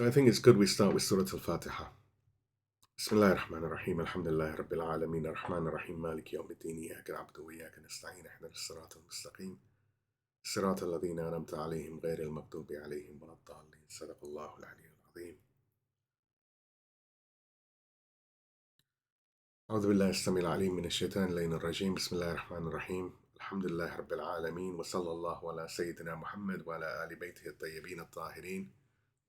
So I think it's good we start with Surah Al-Fatiha. Bismillah ar-Rahman ar-Rahim, alhamdulillah rabbil alameen, ar-Rahman ar-Rahim, maliki yawmiddin, iyyaka na'budu wa iyyaka nasta'in, ihdina as-sirata al-mustaqim, sirata alladhina an'amta alayhim, ghayri al-maghdubi alayhim wa lad-dallin, sadaqallahu al-'aliyyul 'azim. أعوذ بالله السميع العليم من الشيطان اللعين الرجيم بسم الله الرحمن الرحيم الحمد لله رب العالمين وصلى الله على سيدنا محمد وعلى آل بيته الطيبين الطاهرين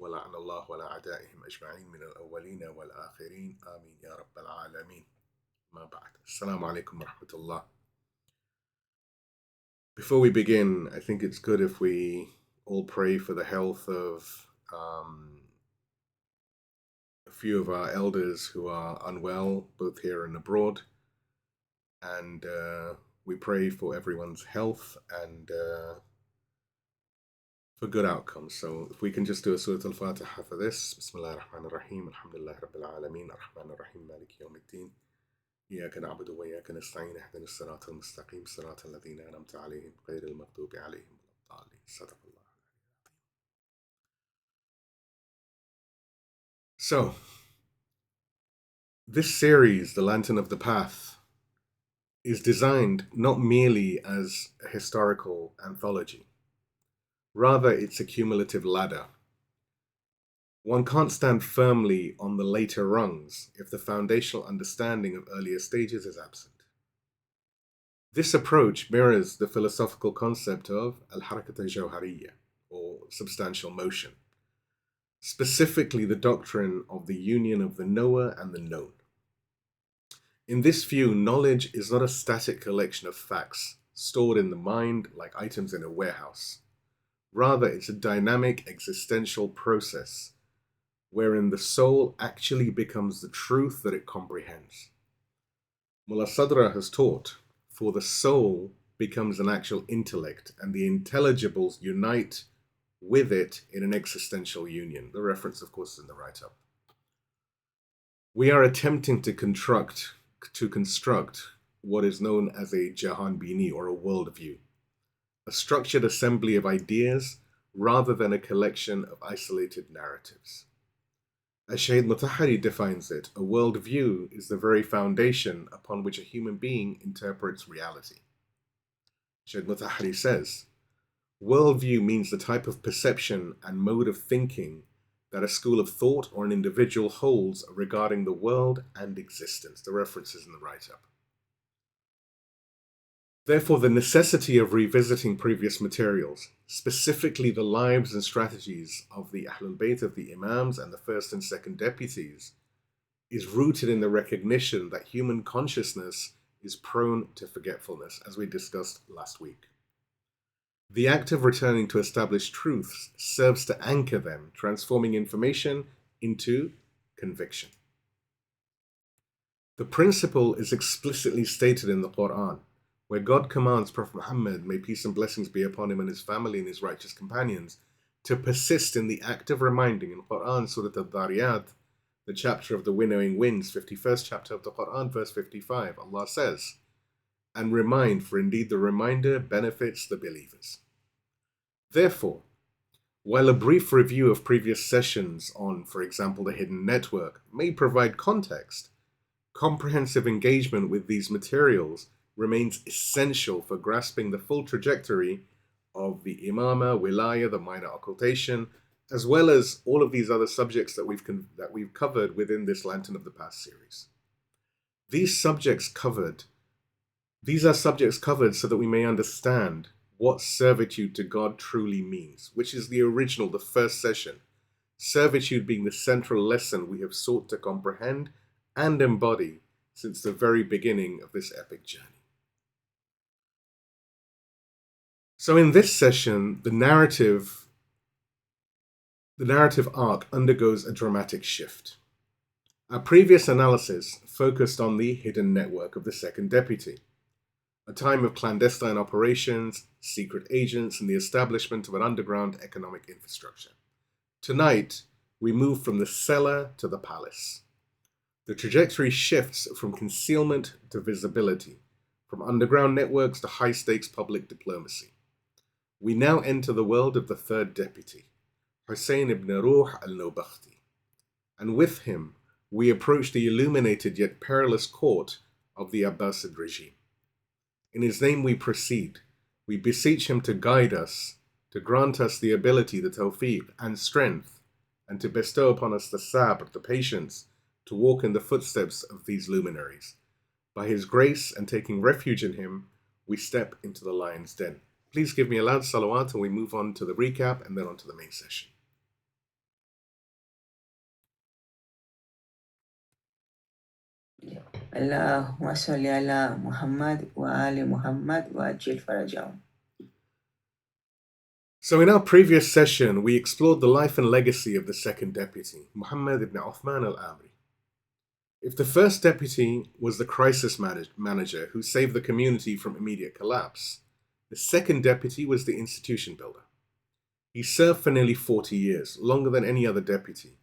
ولعن الله ولا أعدائهم أجمعين من الأولين والآخرين آمين يا رب العالمين. ما بعد. Assalamu alaikum wa rahmatullah. Before we begin, I think it's good if we all pray for the health of a few of our elders who are unwell, both here and abroad. And we pray for everyone's health and for good outcomes. So if we can just do a Surah Al-Fatiha for this. Bismillah ar-Rahman ar-Rahim, alhamdulillah rabbil alameen, ar-Rahman ar-Rahim, maliki yawmiddin, iyyaka na'budu wa iyyaka nasta'in, ihdina as-sirata al-mustaqim, sirata alladhina an'amta alayhim, ghayri al-maghdubi alayhim wa lad-dallin, sadaqallahu. So, this series, The Lantern of the Path, is designed not merely as a historical anthology. Rather, it's a cumulative ladder. One can't stand firmly on the later rungs if the foundational understanding of earlier stages is absent. This approach mirrors the philosophical concept of al-Harakat al-Jawhariyah, or substantial motion, specifically the doctrine of the union of the knower and the known. In this view, knowledge is not a static collection of facts stored in the mind like items in a warehouse. Rather, it's a dynamic existential process wherein the soul actually becomes the truth that it comprehends. Mullah Sadra has taught, for the soul becomes an actual intellect and the intelligibles unite with it in an existential union. The reference, of course, is in the write-up. We are attempting to construct what is known as a Jahan Bini, or a worldview, a structured assembly of ideas rather than a collection of isolated narratives. As Shaykh Mutahari defines it, a worldview is the very foundation upon which a human being interprets reality. Shaykh Mutahari says, worldview means the type of perception and mode of thinking that a school of thought or an individual holds regarding the world and existence. The reference is in the write-up. Therefore, the necessity of revisiting previous materials, specifically the lives and strategies of the Ahlul Bayt, of the Imams and the first and second deputies, is rooted in the recognition that human consciousness is prone to forgetfulness, as we discussed last week. The act of returning to established truths serves to anchor them, transforming information into conviction. The principle is explicitly stated in the Quran, where God commands Prophet Muhammad, may peace and blessings be upon him and his family and his righteous companions, to persist in the act of reminding. In Quran, Surah Al-Dhariyat, the chapter of the winnowing winds, 51st chapter of the Quran, verse 55, Allah says, and remind, for indeed the reminder benefits the believers. Therefore, while a brief review of previous sessions on, for example, the hidden network may provide context, comprehensive engagement with these materials remains essential for grasping the full trajectory of the Imama, Wilaya, the minor occultation, as well as all of these other subjects that we've covered within this Lantern of the Past series. These are subjects covered so that we may understand what servitude to God truly means, which is the original, the first session. Servitude being the central lesson we have sought to comprehend and embody since the very beginning of this epic journey. So in this session, the narrative arc undergoes a dramatic shift. Our previous analysis focused on the hidden network of the second deputy, a time of clandestine operations, secret agents, and the establishment of an underground economic infrastructure. Tonight, we move from the cellar to the palace. The trajectory shifts from concealment to visibility, from underground networks to high-stakes public diplomacy. We now enter the world of the third deputy, Husayn ibn Ruh al-Nawbakhti, and with him we approach the illuminated yet perilous court of the Abbasid regime. In his name we proceed. We beseech him to guide us, to grant us the ability, the tawfiq and strength, and to bestow upon us the sabr, the patience, to walk in the footsteps of these luminaries. By his grace and taking refuge in him, we step into the lion's den. Please give me a loud salawat and we move on to the recap and then on to the main session. Allahumma salli ala Muhammad wa ali Muhammad wa ajil farajahum. So in our previous session, we explored the life and legacy of the second deputy, Muhammad ibn Uthman al-Amri. If the first deputy was the crisis manager who saved the community from immediate collapse, the second deputy was the institution builder. He served for nearly 40 years, longer than any other deputy.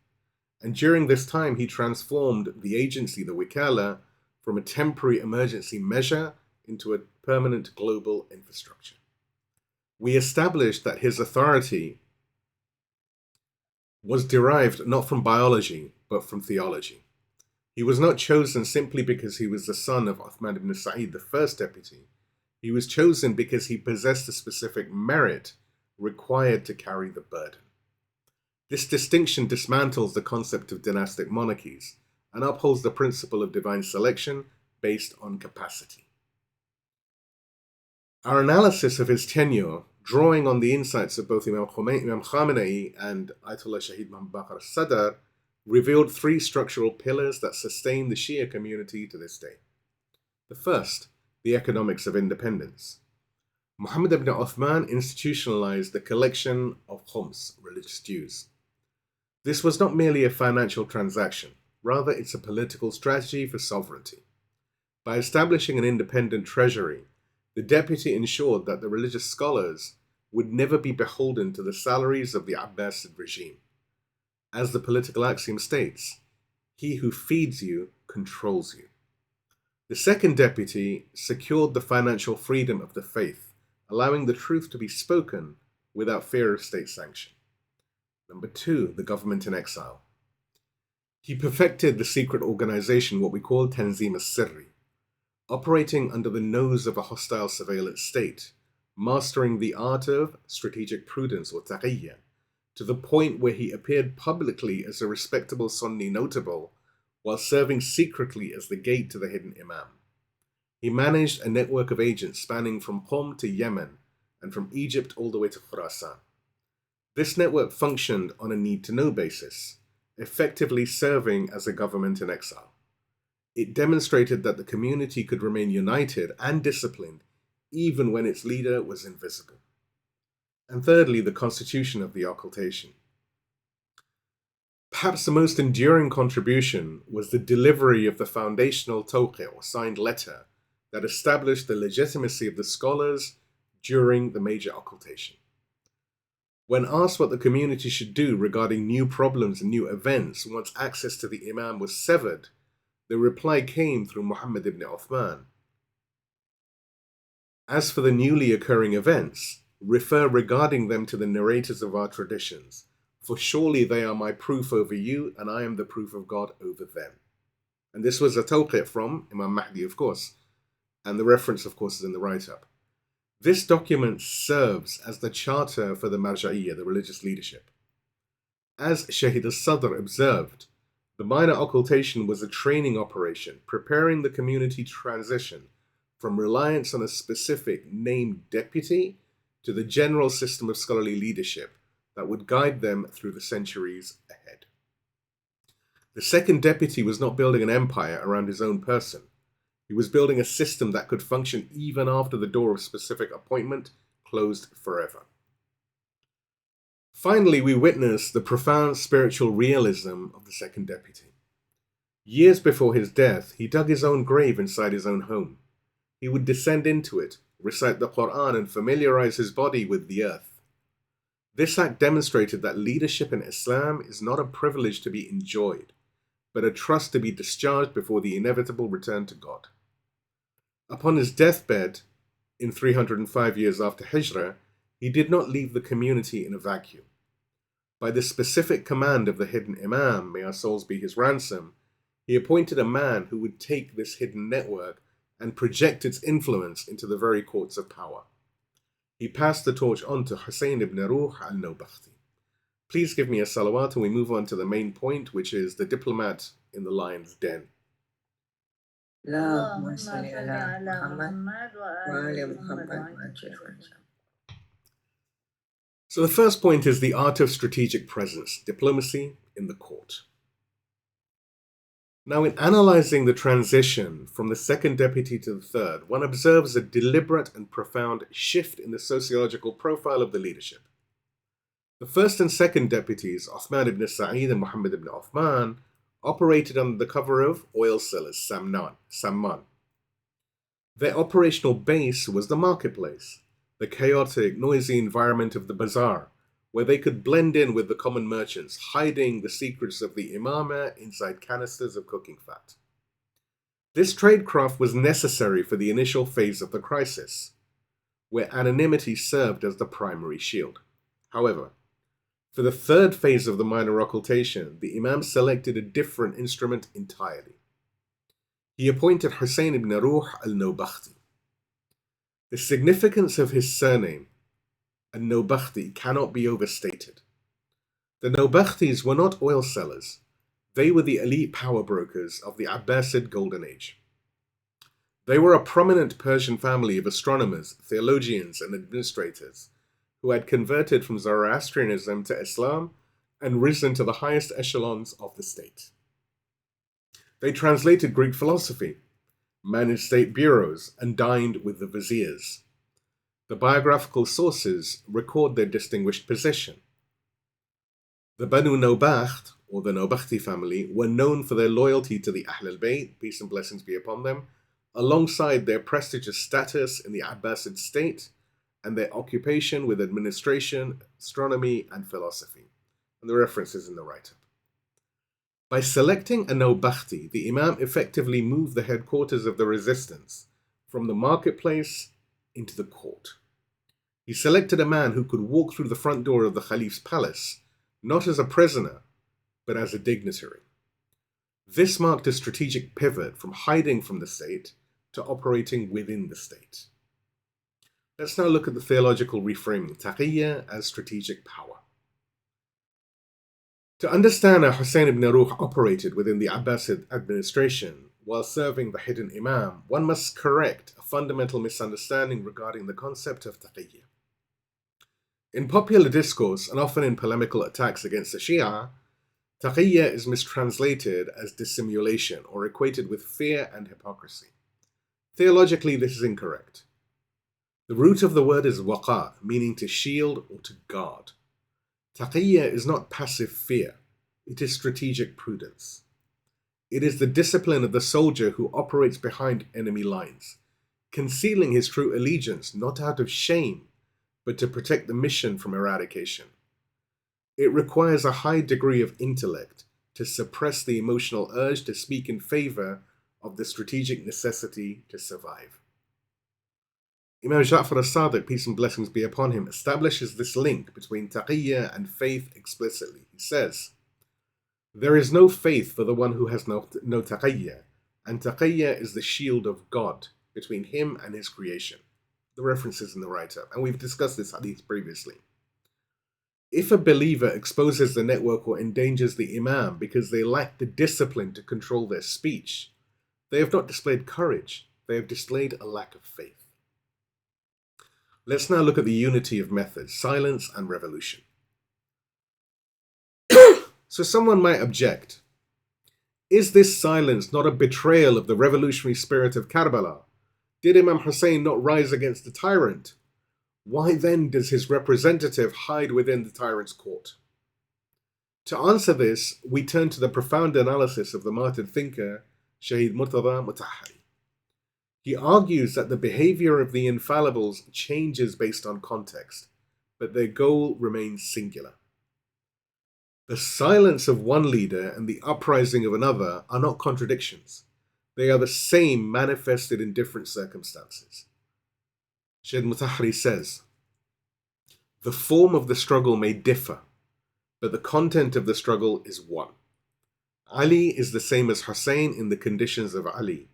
And during this time, he transformed the agency, the Wikala, from a temporary emergency measure into a permanent global infrastructure. We established that his authority was derived not from biology, but from theology. He was not chosen simply because he was the son of Uthman ibn Sa'id, the first deputy. He was chosen because he possessed a specific merit required to carry the burden. This distinction dismantles the concept of dynastic monarchies and upholds the principle of divine selection based on capacity. Our analysis of his tenure, drawing on the insights of both Imam Khamenei and Ayatollah Shahid Muhammad Baqir al-Sadr, revealed three structural pillars that sustain the Shia community to this day. The first, the economics of independence. Muhammad ibn Uthman institutionalized the collection of khums, religious dues. This was not merely a financial transaction, rather it's a political strategy for sovereignty. By establishing an independent treasury, the deputy ensured that the religious scholars would never be beholden to the salaries of the Abbasid regime. As the political axiom states, he who feeds you controls you. The second deputy secured the financial freedom of the faith, allowing the truth to be spoken without fear of state sanction. Number two, the government in exile. He perfected the secret organization, what we call Tanzim al-Sirri, operating under the nose of a hostile surveillance state, mastering the art of strategic prudence or Taqiyyah, to the point where he appeared publicly as a respectable Sunni notable while serving secretly as the gate to the Hidden Imam. He managed a network of agents spanning from Qom to Yemen and from Egypt all the way to Khurasan. This network functioned on a need-to-know basis, effectively serving as a government in exile. It demonstrated that the community could remain united and disciplined even when its leader was invisible. And thirdly, the constitution of the occultation. Perhaps the most enduring contribution was the delivery of the foundational tawqi' or signed letter that established the legitimacy of the scholars during the major occultation. When asked what the community should do regarding new problems and new events once access to the Imam was severed, the reply came through Muhammad ibn Uthman. As for the newly occurring events, refer regarding them to the narrators of our traditions, for surely they are my proof over you, and I am the proof of God over them. And this was a tawqi' from Imam Mahdi, of course, and the reference, of course, is in the write-up. This document serves as the charter for the Marja'iyyah, the religious leadership. As Shahid al-Sadr observed, the minor occultation was a training operation, preparing the community to transition from reliance on a specific named deputy to the general system of scholarly leadership that would guide them through the centuries ahead. The second deputy was not building an empire around his own person. He was building a system that could function even after the door of specific appointment closed forever. Finally, we witness the profound spiritual realism of the second deputy. Years before his death, he dug his own grave inside his own home. He would descend into it, recite the Quran, and familiarize his body with the earth. This act demonstrated that leadership in Islam is not a privilege to be enjoyed, but a trust to be discharged before the inevitable return to God. Upon his deathbed, in 305 years after Hijrah, he did not leave the community in a vacuum. By the specific command of the Hidden Imam, may our souls be his ransom, he appointed a man who would take this hidden network and project its influence into the very courts of power. He passed the torch on to Husayn ibn Ruh al-Nawbakhti. Please give me a salawat and we move on to the main point, which is the diplomat in the lion's den. اللهم صل على محمد وآل محمد وعجل. So the first point is the art of strategic presence, diplomacy in the court. Now, in analyzing the transition from the second deputy to the third, one observes a deliberate and profound shift in the sociological profile of the leadership. The first and second deputies, Uthman ibn Sa'id and Muhammad ibn Uthman, operated under the cover of oil sellers, Samman. Their operational base was the marketplace, the chaotic, noisy environment of the bazaar, where they could blend in with the common merchants, hiding the secrets of the imamah inside canisters of cooking fat. This tradecraft was necessary for the initial phase of the crisis, where anonymity served as the primary shield. However, for the third phase of the minor occultation, the imam selected a different instrument entirely. He appointed Husayn ibn Ruh al-Nawbakhti. The significance of his surname, al-Nawbakhti, cannot be overstated. The Nawbakhtis were not oil sellers. They were the elite power brokers of the Abbasid Golden Age. They were a prominent Persian family of astronomers, theologians, and administrators who had converted from Zoroastrianism to Islam and risen to the highest echelons of the state. They translated Greek philosophy, managed state bureaus, and dined with the viziers. The biographical sources record their distinguished position. The Banu Nawbakht, or the Nawbakhti family, were known for their loyalty to the Ahl al-Bayt, peace and blessings be upon them, alongside their prestigious status in the Abbasid state and their occupation with administration, astronomy, and philosophy. And the reference is in the write-up. By selecting a Nawbakhti, the Imam effectively moved the headquarters of the resistance from the marketplace into the court. He selected a man who could walk through the front door of the Caliph's palace, not as a prisoner, but as a dignitary. This marked a strategic pivot from hiding from the state to operating within the state. Let's now look at the theological reframing, Taqiyyah as strategic power. To understand how Husayn ibn Ruh operated within the Abbasid administration while serving the Hidden Imam, one must correct a fundamental misunderstanding regarding the concept of Taqiyyah. In popular discourse, and often in polemical attacks against the Shia, Taqiyyah is mistranslated as dissimulation or equated with fear and hypocrisy. Theologically, this is incorrect. The root of the word is waqa, meaning to shield or to guard. Taqiyyah is not passive fear, it is strategic prudence. It is the discipline of the soldier who operates behind enemy lines, concealing his true allegiance not out of shame, but to protect the mission from eradication. It requires a high degree of intellect to suppress the emotional urge to speak in favor of the strategic necessity to survive. Imam Ja'far al-Sadiq, peace and blessings be upon him, establishes this link between Taqiyyah and faith explicitly. He says, "There is no faith for the one who has no Taqiyyah, and Taqiyyah is the shield of God between him and his creation." The reference is in the write-up, and we've discussed this hadith previously. If a believer exposes the network or endangers the Imam because they lack the discipline to control their speech, they have not displayed courage, they have displayed a lack of faith. Let's now look at the unity of methods, silence and revolution. So someone might object, is this silence not a betrayal of the revolutionary spirit of Karbala? Did Imam Hussein not rise against the tyrant? Why then does his representative hide within the tyrant's court? To answer this, we turn to the profound analysis of the martyred thinker, Shaheed Murtada Mutahhari. He argues that the behavior of the infallibles changes based on context, but their goal remains singular. The silence of one leader and the uprising of another are not contradictions. They are the same manifested in different circumstances. Shaheed Mutahhari says, "The form of the struggle may differ, but the content of the struggle is one. Ali is the same as Husayn in the conditions of Ali,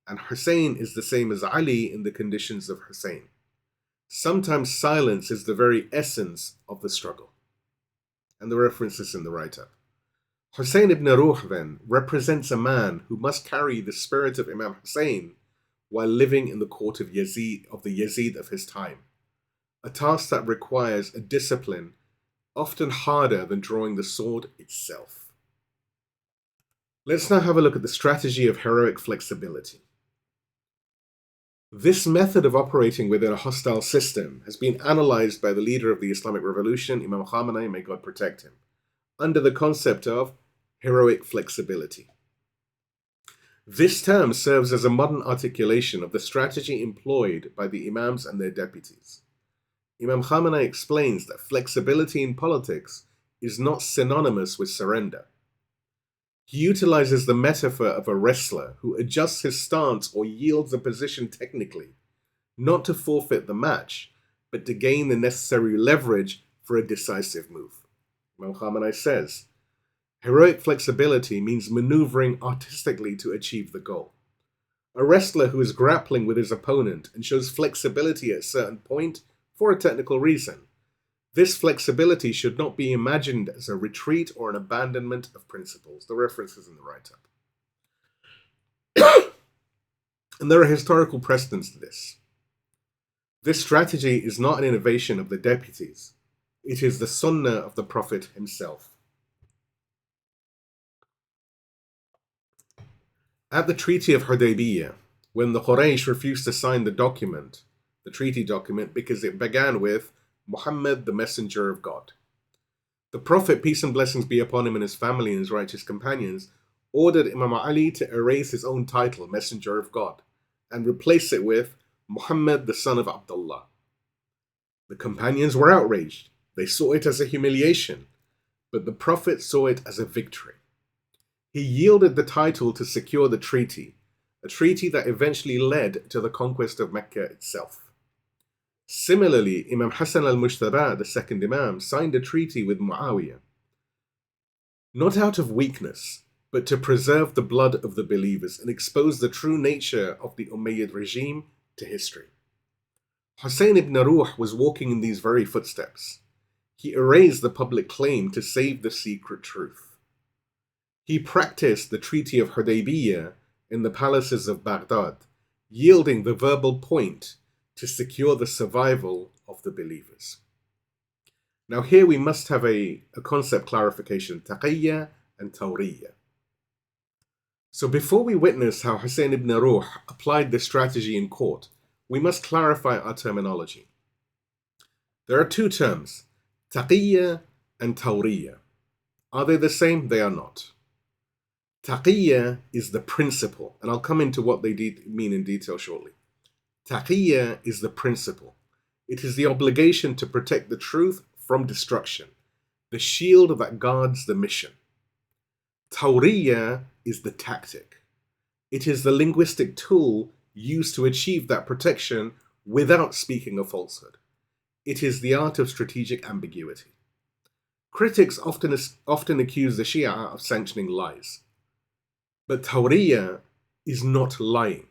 and Husayn is the same as Ali in the conditions of Husayn. Sometimes silence is the very essence of the struggle. And the reference is in the write-up. Husayn ibn Ruh then represents a man who must carry the spirit of Imam Husayn while living in the court of Yazid of his time, a task that requires a discipline often harder than drawing the sword itself. Let's now have a look at the strategy of heroic flexibility. This method of operating within a hostile system has been analyzed by the leader of the Islamic Revolution, Imam Khamenei, may God protect him, under the concept of heroic flexibility. This term serves as a modern articulation of the strategy employed by the Imams and their deputies. Imam Khamenei explains that flexibility in politics is not synonymous with surrender. He utilizes the metaphor of a wrestler who adjusts his stance or yields a position technically, not to forfeit the match, but to gain the necessary leverage for a decisive move. Imam Khamenei says, heroic flexibility means maneuvering artistically to achieve the goal. A wrestler who is grappling with his opponent and shows flexibility at a certain point for a technical reason. This flexibility should not be imagined as a retreat or an abandonment of principles. The reference is in the write-up. And there are historical precedents to this. This strategy is not an innovation of the deputies. It is the sunnah of the Prophet himself. At the Treaty of Hudaybiyah, when the Quraysh refused to sign the treaty document, because it began with Muhammad, the messenger of God. The Prophet, peace and blessings be upon him and his family and his righteous companions, ordered Imam Ali to erase his own title, messenger of God, and replace it with Muhammad, the son of Abdullah. The companions were outraged. They saw it as a humiliation, but the Prophet saw it as a victory. He yielded the title to secure the treaty, a treaty that eventually led to the conquest of Mecca itself. Similarly, Imam Hassan al-Mujtaba, the second Imam, signed a treaty with Muawiyah, not out of weakness, but to preserve the blood of the believers and expose the true nature of the Umayyad regime to history. Husayn ibn Ruh was walking in these very footsteps. He erased the public claim to save the secret truth. He practiced the Treaty of Hudaybiyah in the palaces of Baghdad, yielding the verbal point to secure the survival of the believers. Now here we must have a concept clarification, Taqiyyah and Tawriyah. So before we witness how Husayn ibn Ruh applied this strategy in court, we must clarify our terminology. There are two terms, Taqiyyah and Tawriyah. Are they the same? They are not. Taqiyyah is the principle, and I'll come into what they mean in detail shortly. Taqiyyah is the principle. It is the obligation to protect the truth from destruction, the shield that guards the mission. Tawriyah is the tactic. It is the linguistic tool used to achieve that protection without speaking a falsehood. It is the art of strategic ambiguity. Critics often accuse the Shia of sanctioning lies. But Tawriyah is not lying.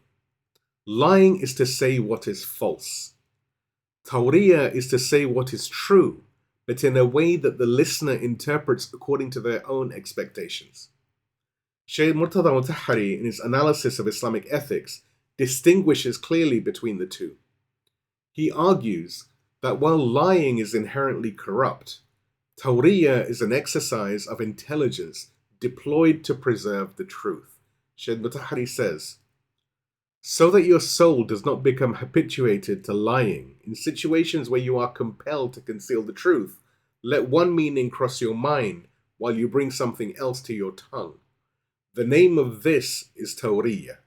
Lying is to say what is false. Tawriyah is to say what is true, but in a way that the listener interprets according to their own expectations. Shaykh Murtada Mutahhari, in his analysis of Islamic ethics, distinguishes clearly between the two. He argues that while lying is inherently corrupt, Tawriyah is an exercise of intelligence deployed to preserve the truth. Shaykh Mutahhari says, so that your soul does not become habituated to lying in situations where you are compelled to conceal the truth, let one meaning cross your mind while you bring something else to your tongue. The name of this is Tawriyah.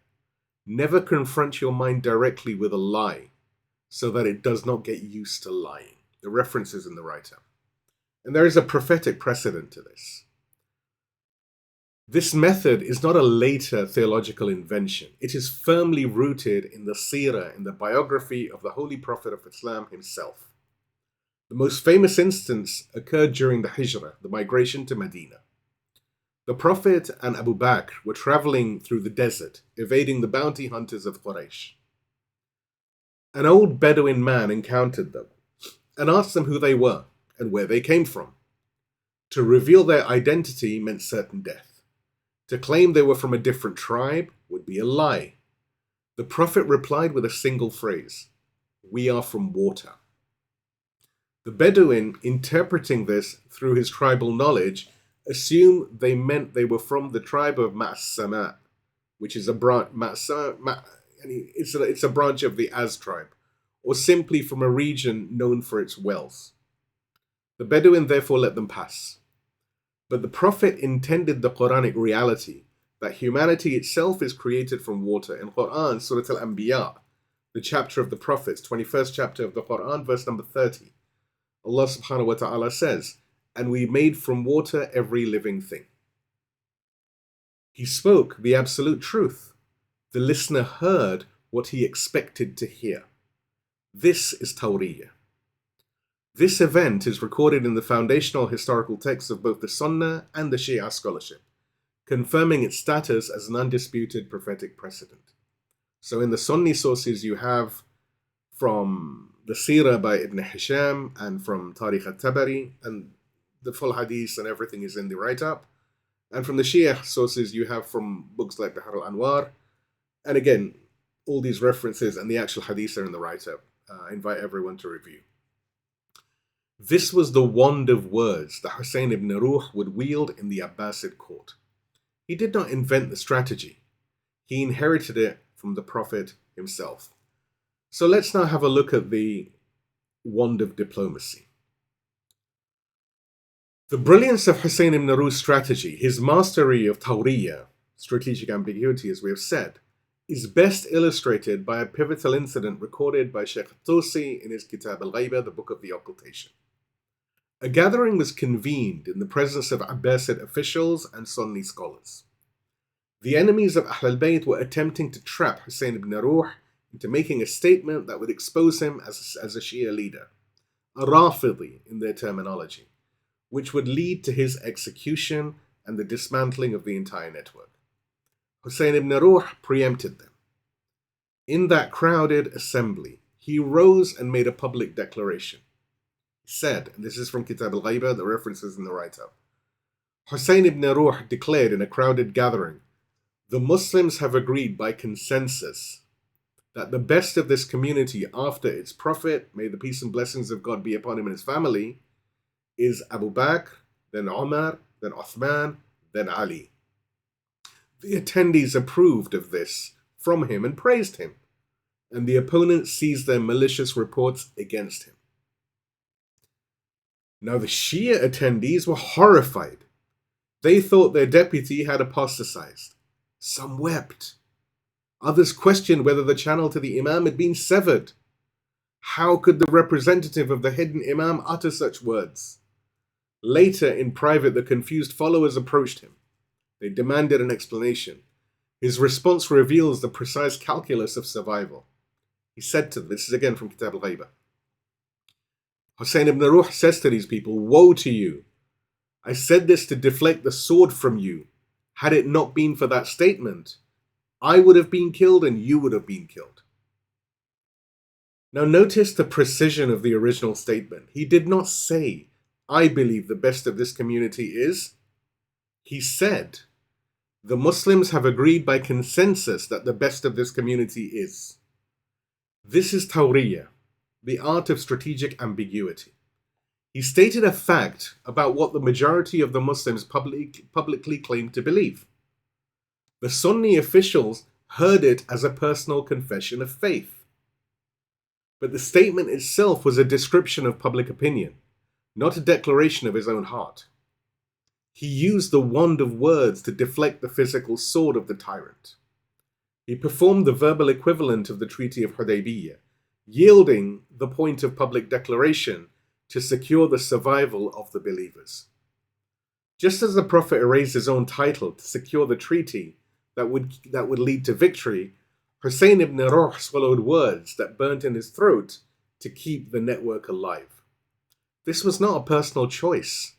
Never confront your mind directly with a lie so that it does not get used to lying. The reference is in the write-up. And there is a prophetic precedent to this. This method is not a later theological invention. It is firmly rooted in the seerah, in the biography of the Holy Prophet of Islam himself. The most famous instance occurred during the Hijrah, the migration to Medina. The Prophet and Abu Bakr were traveling through the desert, evading the bounty hunters of Quraysh. An old Bedouin man encountered them and asked them who they were and where they came from. To reveal their identity meant certain death. To claim they were from a different tribe would be a lie. The Prophet replied with a single phrase, "We are from water." The Bedouin, interpreting this through his tribal knowledge, assumed they meant they were from the tribe of Ma'sama, which is a branch. It's a branch of the Az tribe, or simply from a region known for its wealth. The Bedouin therefore let them pass. But the Prophet intended the Quranic reality that humanity itself is created from water. In Quran, Surah al-Anbiya, the chapter of the Prophets, 21st chapter of the Quran, verse number 30. Allah subhanahu wa ta'ala says, "And we made from water every living thing." He spoke the absolute truth. The listener heard what he expected to hear. This is Tawriyah. This event is recorded in the foundational historical texts of both the Sunnah and the Shia scholarship, confirming its status as an undisputed prophetic precedent. So in the Sunni sources you have from the Sirah by Ibn Hisham and from Tariq al-Tabari, and the full hadith and everything is in the write-up. And from the Shia sources you have from books like Bahar al-Anwar. And again, all these references and the actual hadith are in the write-up. I invite everyone to review. This was the wand of words that Husayn ibn Ruh would wield in the Abbasid court. He did not invent the strategy. He inherited it from the Prophet himself. So let's now have a look at the wand of diplomacy. The brilliance of Husayn ibn Ruh's strategy, his mastery of Tawriyah, strategic ambiguity as we have said, is best illustrated by a pivotal incident recorded by Sheikh Tusi in his Kitab al-Ghaiba, the Book of the Occultation. A gathering was convened in the presence of Abbasid officials and Sunni scholars. The enemies of Ahl al-Bayt were attempting to trap Husayn ibn Ruh into making a statement that would expose him as a Shia leader, a Rafidi in their terminology, which would lead to his execution and the dismantling of the entire network. Husayn ibn Ruh preempted them. In that crowded assembly, he rose and made a public declaration. He said, and this is from Kitab al-Ghaiba, the references in the write-up, Husayn ibn Ruh declared in a crowded gathering, "The Muslims have agreed by consensus that the best of this community after its prophet, may the peace and blessings of God be upon him and his family, is Abu Bakr, then Umar, then Uthman, then Ali." The attendees approved of this from him and praised him, and the opponents seized their malicious reports against him. Now the Shia attendees were horrified. They thought their deputy had apostatized. Some wept. Others questioned whether the channel to the Imam had been severed. How could the representative of the Hidden Imam utter such words? Later, in private, the confused followers approached him. They demanded an explanation. His response reveals the precise calculus of survival. He said to them, this is again from Kitab al-Ghaiba, Husayn ibn Ruh says to these people, "Woe to you! I said this to deflect the sword from you. Had it not been for that statement, I would have been killed and you would have been killed." Now notice the precision of the original statement. He did not say, "I believe the best of this community is." He said, "The Muslims have agreed by consensus that the best of this community is." This is Tawriyah, the art of strategic ambiguity. He stated a fact about what the majority of the Muslims publicly claimed to believe. The Sunni officials heard it as a personal confession of faith. But the statement itself was a description of public opinion, not a declaration of his own heart. He used the wand of words to deflect the physical sword of the tyrant. He performed the verbal equivalent of the Treaty of Hudaybiyah, yielding the point of public declaration to secure the survival of the believers. Just as the Prophet erased his own title to secure the treaty that would lead to victory, Husayn ibn Ruh swallowed words that burnt in his throat to keep the network alive. This was not a personal choice.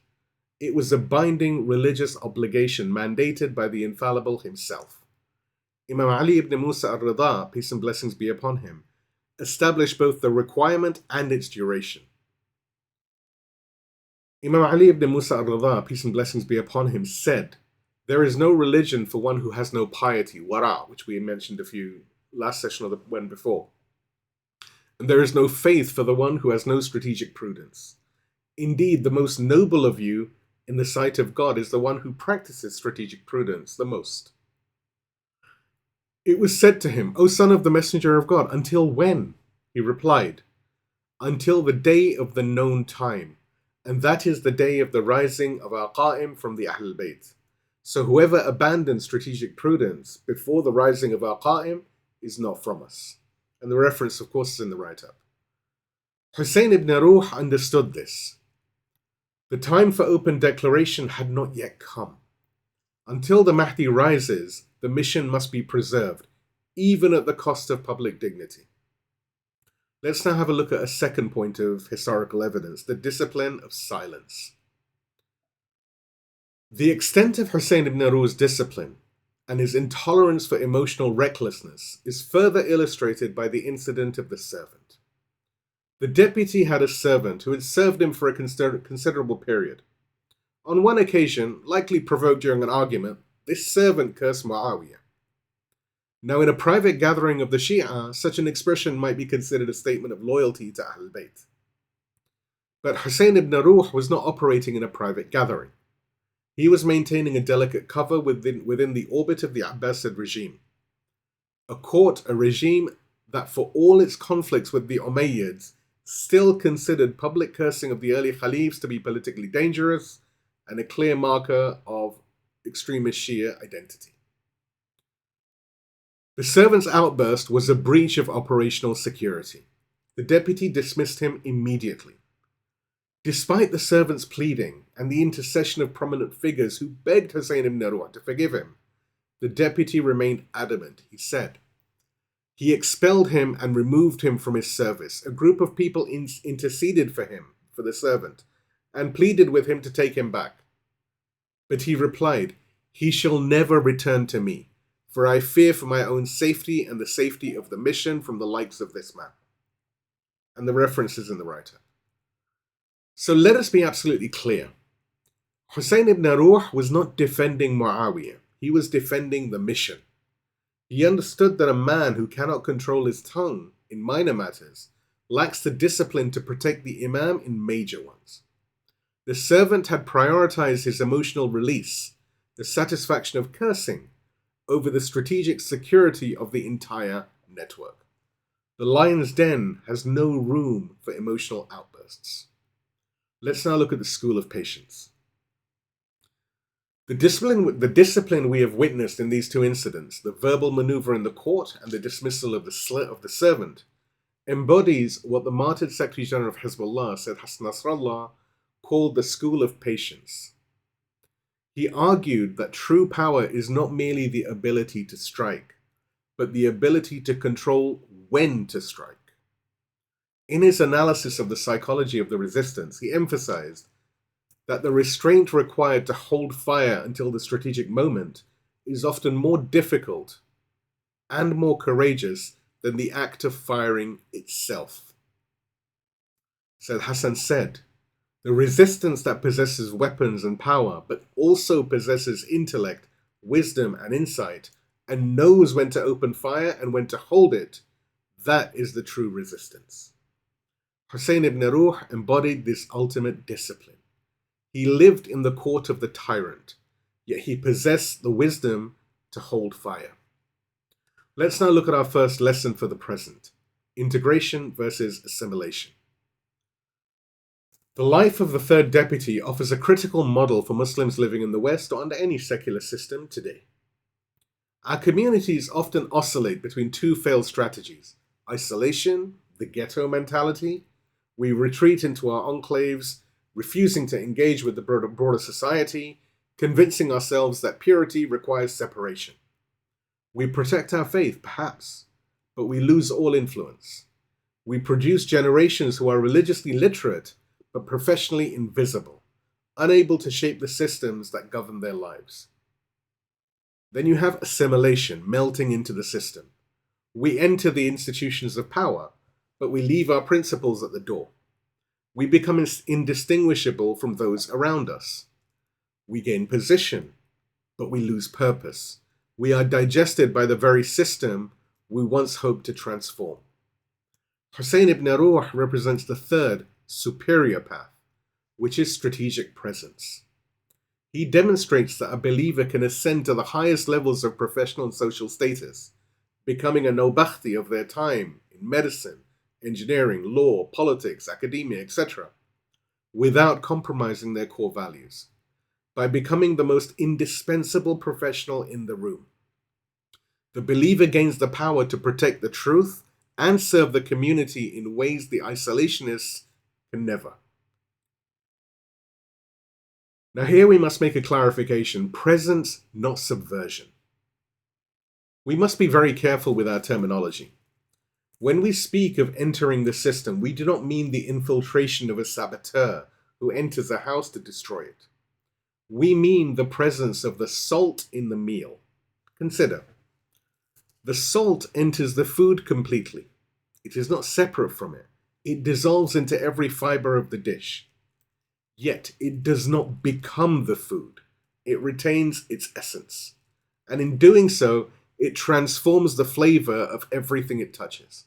It was a binding religious obligation mandated by the infallible himself. Imam Ali ibn Musa al-Rida, peace and blessings be upon him, established both the requirement and its duration. Imam Ali ibn Musa al-Rida, peace and blessings be upon him, said, "There is no religion for one who has no piety, wara, which we mentioned last session or the one before. And there is no faith for the one who has no strategic prudence. Indeed, the most noble of you in the sight of God is the one who practices strategic prudence the most." It was said to him, "O son of the messenger of God, until when?" He replied, "Until the day of the known time, and that is the day of the rising of our Qa'im from the Ahlul Bayt. So whoever abandons strategic prudence before the rising of our Qa'im is not from us." And the reference, of course, is in the write-up. Husayn ibn Ruh understood this. The time for open declaration had not yet come. Until the Mahdi rises, the mission must be preserved, even at the cost of public dignity. Let's now have a look at a second point of historical evidence, the discipline of silence. The extent of Husayn ibn Ruh's discipline and his intolerance for emotional recklessness is further illustrated by the incident of the servant. The deputy had a servant who had served him for a considerable period. On one occasion, likely provoked during an argument, this servant cursed Muawiyah. Now, in a private gathering of the Shia, such an expression might be considered a statement of loyalty to Ahlul Bayt. But Husayn ibn Ruh was not operating in a private gathering. He was maintaining a delicate cover within the orbit of the Abbasid regime. A regime that, for all its conflicts with the Umayyads, still considered public cursing of the early Caliphs to be politically dangerous and a clear marker of extremist Shia identity. The servant's outburst was a breach of operational security. The deputy dismissed him immediately. Despite the servant's pleading and the intercession of prominent figures who begged Husayn ibn Ruh to forgive him, the deputy remained adamant. He said, he expelled him and removed him from his service. A group of people interceded for him, for the servant, and pleaded with him to take him back. But he replied, "He shall never return to me, for I fear for my own safety and the safety of the mission from the likes of this man." And the reference is in the writer. So let us be absolutely clear. Husayn ibn Ruh was not defending Muawiyah. He was defending the mission. He understood that a man who cannot control his tongue in minor matters lacks the discipline to protect the Imam in major ones. The servant had prioritized his emotional release, the satisfaction of cursing, over the strategic security of the entire network. The lion's den has no room for emotional outbursts. Let's now look at the school of patience. The discipline we have witnessed in these two incidents, the verbal maneuver in the court and the dismissal of the servant, embodies what the martyred Secretary General of Hezbollah, Sayyid Hassan Nasrallah, called the school of patience. He argued that true power is not merely the ability to strike, but the ability to control when to strike. In his analysis of the psychology of the resistance, he emphasized that the restraint required to hold fire until the strategic moment is often more difficult and more courageous than the act of firing itself. Sayyid Hassan said, "The resistance that possesses weapons and power, but also possesses intellect, wisdom, and insight, and knows when to open fire and when to hold it, that is the true resistance." Husayn ibn Ruh embodied this ultimate discipline. He lived in the court of the tyrant, yet he possessed the wisdom to hold fire. Let's now look at our first lesson for the present: integration versus assimilation. The life of the third deputy offers a critical model for Muslims living in the West or under any secular system today. Our communities often oscillate between two failed strategies: isolation, the ghetto mentality. We retreat into our enclaves, refusing to engage with the broader society, convincing ourselves that purity requires separation. We protect our faith, perhaps, but we lose all influence. We produce generations who are religiously literate, but professionally invisible, unable to shape the systems that govern their lives. Then you have assimilation, melting into the system. We enter the institutions of power, but we leave our principles at the door. We become indistinguishable from those around us. We gain position, but we lose purpose. We are digested by the very system we once hoped to transform. Husayn ibn Ruh represents the third, superior path, which is strategic presence. He demonstrates that a believer can ascend to the highest levels of professional and social status, becoming a Nawbakhti of their time in medicine, engineering, law, politics, academia, etc., without compromising their core values, by becoming the most indispensable professional in the room. The believer gains the power to protect the truth and serve the community in ways the isolationists can never. Now here we must make a clarification: presence, not subversion. We must be very careful with our terminology. When we speak of entering the system, we do not mean the infiltration of a saboteur who enters a house to destroy it. We mean the presence of the salt in the meal. Consider, the salt enters the food completely. It is not separate from it. It dissolves into every fiber of the dish. Yet it does not become the food. It retains its essence. And in doing so, it transforms the flavor of everything it touches.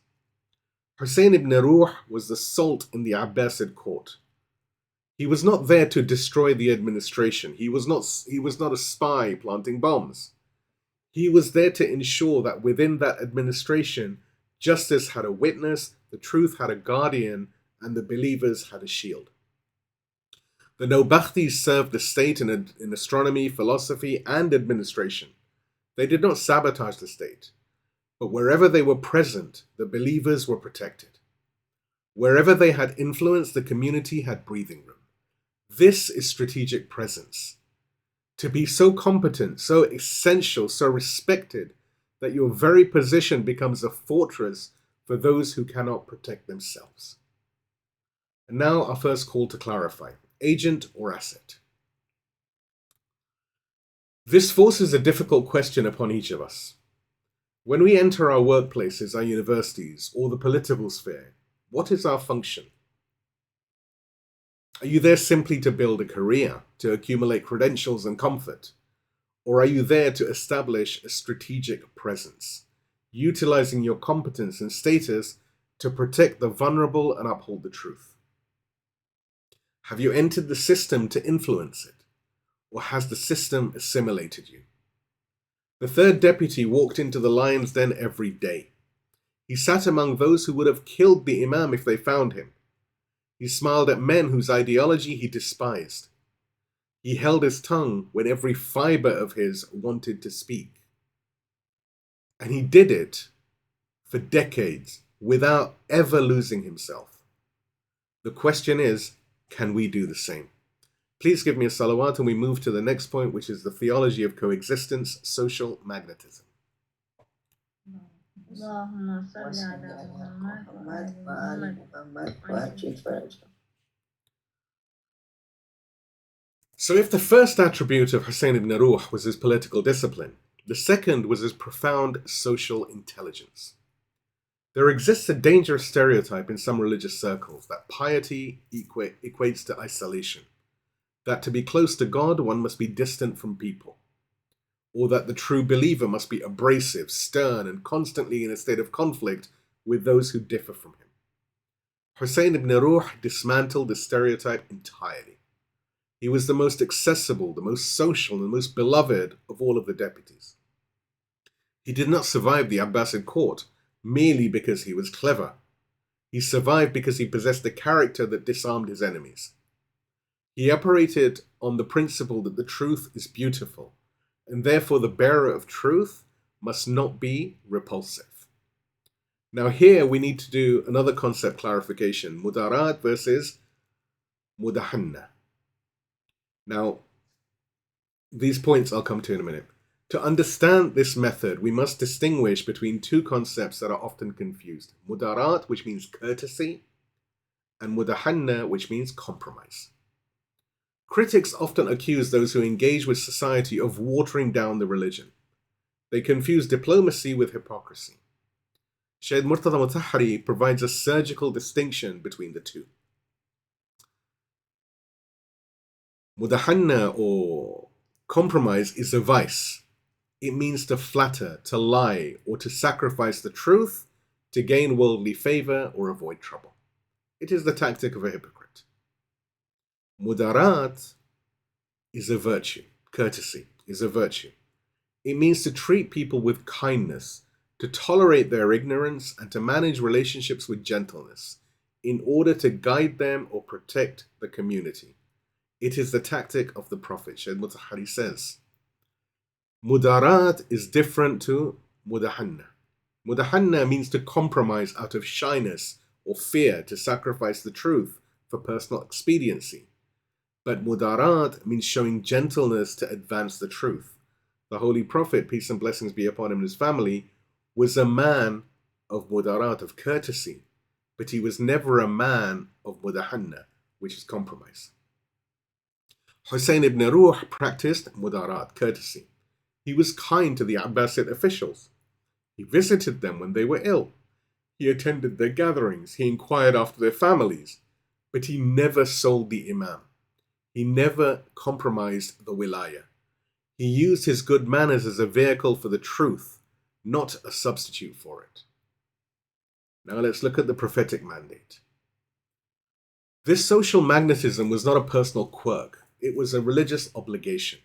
Husayn ibn Ruh was the salt in the Abbasid court. He was not there to destroy the administration. He was not a spy planting bombs. He was there to ensure that within that administration, justice had a witness, the truth had a guardian, and the believers had a shield. The Nawbakhtis served the state in astronomy, philosophy, and administration. They did not sabotage the state, but wherever they were present, the believers were protected. Wherever they had influence, the community had breathing room. This is strategic presence. To be so competent, so essential, so respected, that your very position becomes a fortress for those who cannot protect themselves. And now our first call to clarify: agent or asset? This forces a difficult question upon each of us. When we enter our workplaces, our universities, or the political sphere, what is our function? Are you there simply to build a career, to accumulate credentials and comfort? Or are you there to establish a strategic presence, utilizing your competence and status to protect the vulnerable and uphold the truth? Have you entered the system to influence it? Or has the system assimilated you? The third deputy walked into the lion's den every day. He sat among those who would have killed the Imam if they found him. He smiled at men whose ideology he despised. He held his tongue when every fiber of his wanted to speak. And he did it for decades without ever losing himself. The question is, can we do the same? Please give me a salawat and we move to the next point, which is the theology of coexistence, social magnetism. So if the first attribute of Husayn ibn Ruh was his political discipline, the second was his profound social intelligence. There exists a dangerous stereotype in some religious circles that piety equates to isolation, that to be close to God one must be distant from people, or that the true believer must be abrasive, stern, and constantly in a state of conflict with those who differ from him. Husayn ibn Ruh dismantled this stereotype entirely. He was the most accessible, the most social, and the most beloved of all of the deputies. He did not survive the Abbasid court merely because he was clever. He survived because he possessed a character that disarmed his enemies. He operated on the principle that the truth is beautiful, and therefore the bearer of truth must not be repulsive. Now here we need to do another concept clarification: mudarat versus mudahanna. Now, these points I'll come to in a minute. To understand this method, we must distinguish between two concepts that are often confused: mudarat, which means courtesy, and mudahanna, which means compromise. Critics often accuse those who engage with society of watering down the religion. They confuse diplomacy with hypocrisy. Shaykh Murtada Mutahhari provides a surgical distinction between the two. Mudahanna, or compromise, is a vice. It means to flatter, to lie, or to sacrifice the truth to gain worldly favor or avoid trouble. It is the tactic of a hypocrite. Mudarat is a virtue. Courtesy is a virtue. It means to treat people with kindness, to tolerate their ignorance, and to manage relationships with gentleness in order to guide them or protect the community. It is the tactic of the Prophet. Shaykh Mutahhari says, Mudarat is different to mudahanna. Mudahanna means to compromise out of shyness or fear, to sacrifice the truth for personal expediency. But mudarat means showing gentleness to advance the truth. The Holy Prophet, peace and blessings be upon him and his family, was a man of mudarat, of courtesy, but he was never a man of mudahanna, which is compromise. Husayn ibn Ruh practiced mudarat, courtesy. He was kind to the Abbasid officials. He visited them when they were ill. He attended their gatherings. He inquired after their families. But he never sold the Imam. He never compromised the wilayah. He used his good manners as a vehicle for the truth, not a substitute for it. Now let's look at the prophetic mandate. This social magnetism was not a personal quirk. It was a religious obligation.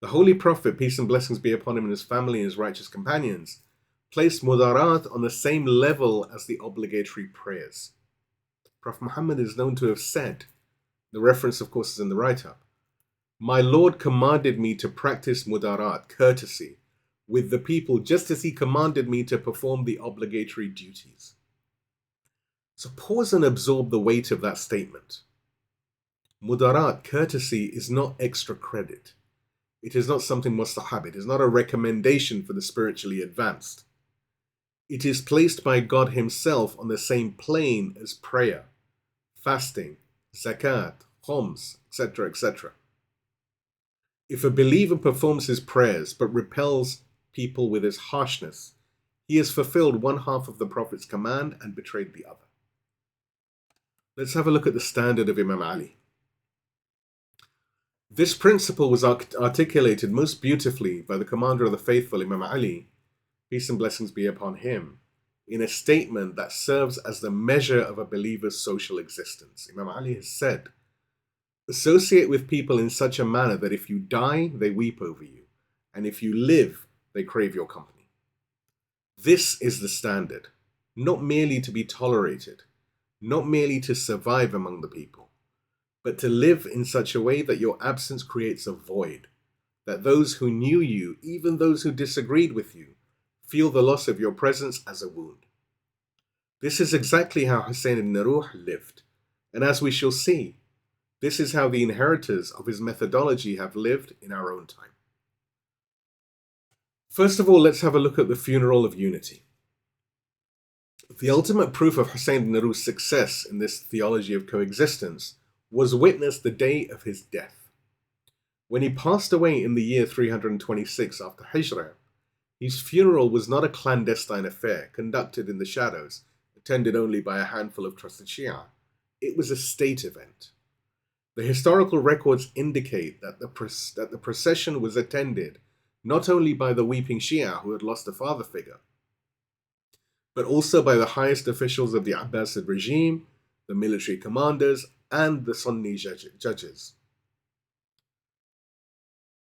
The Holy Prophet, peace and blessings be upon him and his family and his righteous companions, placed mudarat on the same level as the obligatory prayers. Prophet Muhammad is known to have said, the reference of course is in the write-up, "My Lord commanded me to practice mudarat, courtesy, with the people just as he commanded me to perform the obligatory duties." So pause and absorb the weight of that statement. Mudarat, courtesy, is not extra credit. It is not something mustahab. It is not a recommendation for the spiritually advanced. It is placed by God himself on the same plane as prayer, fasting, zakat, khoms, etc., etc. If a believer performs his prayers but repels people with his harshness, he has fulfilled one half of the Prophet's command and betrayed the other. Let's have a look at the standard of Imam Ali. This principle was articulated most beautifully by the commander of the faithful, Imam Ali, peace and blessings be upon him, in a statement that serves as the measure of a believer's social existence. Imam Ali has said, "Associate with people in such a manner that if you die, they weep over you, and if you live, they crave your company." This is the standard, not merely to be tolerated, not merely to survive among the people, but to live in such a way that your absence creates a void, that those who knew you, even those who disagreed with you, feel the loss of your presence as a wound. This is exactly how Husayn ibn Ruh lived, and as we shall see, this is how the inheritors of his methodology have lived in our own time. First of all, let's have a look at the funeral of unity. The ultimate proof of Husayn ibn Ruh's success in this theology of coexistence was witnessed the day of his death. When he passed away in the year 326 after Hijrah, his funeral was not a clandestine affair conducted in the shadows, attended only by a handful of trusted Shia. It was a state event. The historical records indicate that the procession was attended not only by the weeping Shia who had lost a father figure, but also by the highest officials of the Abbasid regime, the military commanders, and the Sunni judges.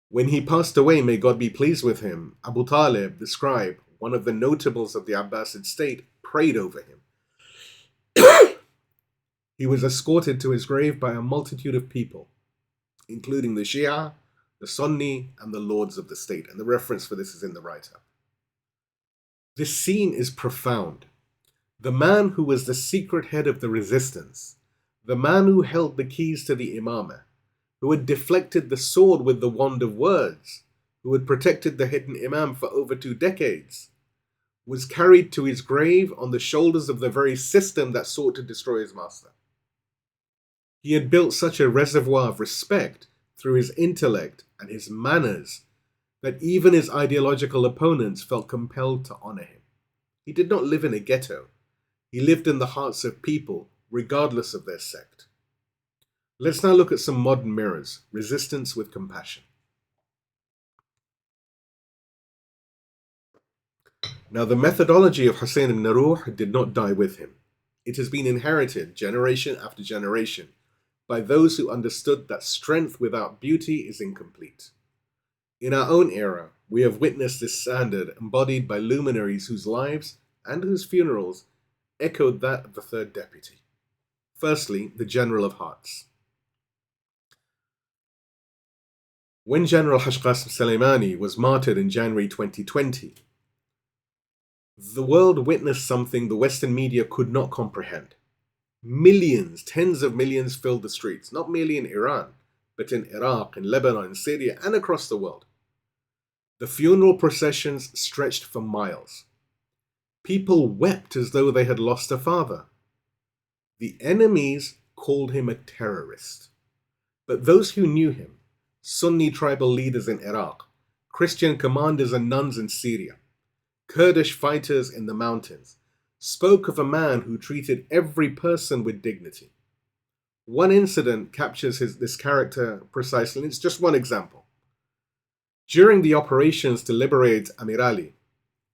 When he passed away, may God be pleased with him, Abu Talib, the scribe, one of the notables of the Abbasid state, prayed over him. He was escorted to his grave by a multitude of people, including the Shia, the Sunni, and the lords of the state. And the reference for this is in the write-up. This scene is profound. The man who was the secret head of the resistance, the man who held the keys to the imamah, who had deflected the sword with the wand of words, who had protected the hidden imam for over 2 decades, was carried to his grave on the shoulders of the very system that sought to destroy his master. He had built such a reservoir of respect through his intellect and his manners that even his ideological opponents felt compelled to honor him. He did not live in a ghetto. He lived in the hearts of people, regardless of their sect. Let's now look at some modern mirrors: resistance with compassion. Now, the methodology of Husayn ibn Ruh did not die with him. It has been inherited generation after generation by those who understood that strength without beauty is incomplete. In our own era, we have witnessed this standard embodied by luminaries whose lives and whose funerals echoed that of the third deputy. Firstly, the General of Hearts. When General Haj Qasim Soleimani was martyred in January 2020, the world witnessed something the Western media could not comprehend. Millions, tens of millions filled the streets, not merely in Iran, but in Iraq, in Lebanon, in Syria, and across the world. The funeral processions stretched for miles. People wept as though they had lost a father. The enemies called him a terrorist. But those who knew him, Sunni tribal leaders in Iraq, Christian commanders and nuns in Syria, Kurdish fighters in the mountains, spoke of a man who treated every person with dignity. One incident captures this character precisely, and it's just one example. During the operations to liberate Amir Ali,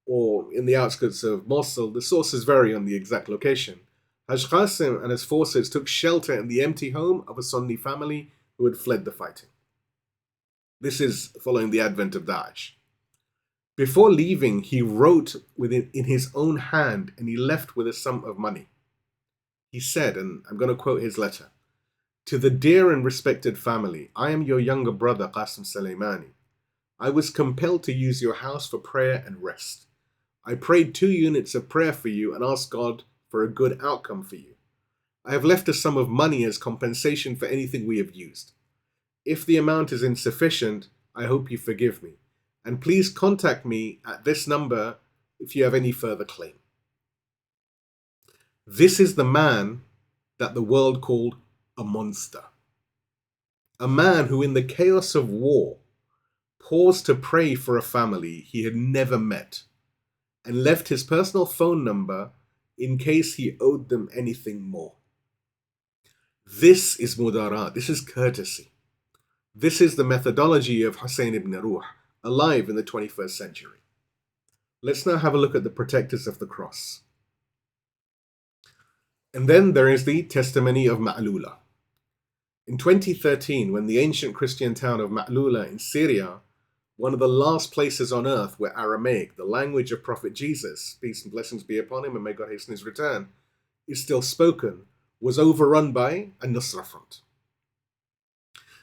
or in the outskirts of Mosul, the sources vary on the exact location, Haj Qasim and his forces took shelter in the empty home of a Sunni family who had fled the fighting. This is following the advent of Daesh. Before leaving, he wrote in his own hand, and he left with a sum of money. He said, and I'm going to quote his letter, "To the dear and respected family, I am your younger brother Qasim Soleimani. I was compelled to use your house for prayer and rest. I prayed 2 units of prayer for you and asked God for a good outcome for you. I have left a sum of money as compensation for anything we have used. If the amount is insufficient, I hope you forgive me. And please contact me at this number if you have any further claim." This is the man that the world called a monster. A man who, in the chaos of war, paused to pray for a family he had never met and left his personal phone number in case he owed them anything more. This is mudarat, this is courtesy. This is the methodology of Husayn ibn Ruh, alive in the 21st century. Let's now have a look at the protectors of the cross. And then there is the testimony of Ma'lula. In 2013, when the ancient Christian town of Ma'lula in Syria, one of the last places on earth where Aramaic, the language of Prophet Jesus, peace and blessings be upon him and may God hasten his return, is still spoken, was overrun by a Nusra Front.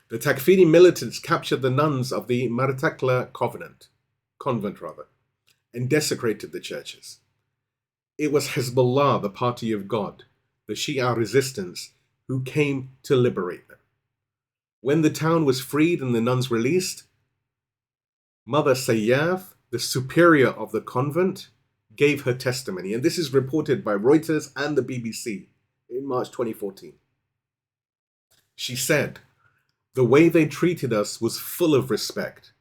The Takfiri militants captured the nuns of the Martakla convent, and desecrated the churches. It was Hezbollah, the party of God, the Shia resistance, who came to liberate them. When the town was freed and the nuns released, Mother Sayyaf, the superior of the convent, gave her testimony, and this is reported by Reuters and the BBC in March 2014. She said, "The way they treated us was full of respect.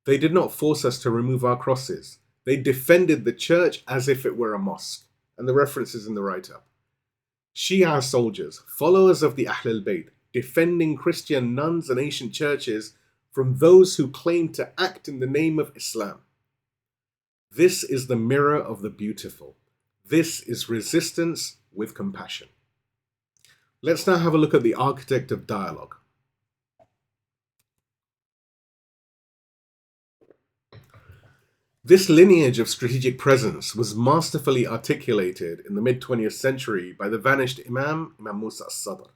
They did not force us to remove our crosses. They defended the church as if it were a mosque." And the reference is in the write-up. Shia soldiers, followers of the Ahl al-Bayt, defending Christian nuns and ancient churches from those who claim to act in the name of Islam. This is the mirror of the beautiful. This is resistance with compassion. Let's now have a look at the architect of dialogue. This lineage of strategic presence was masterfully articulated in the mid-20th century by the vanished Imam Musa al-Sadr.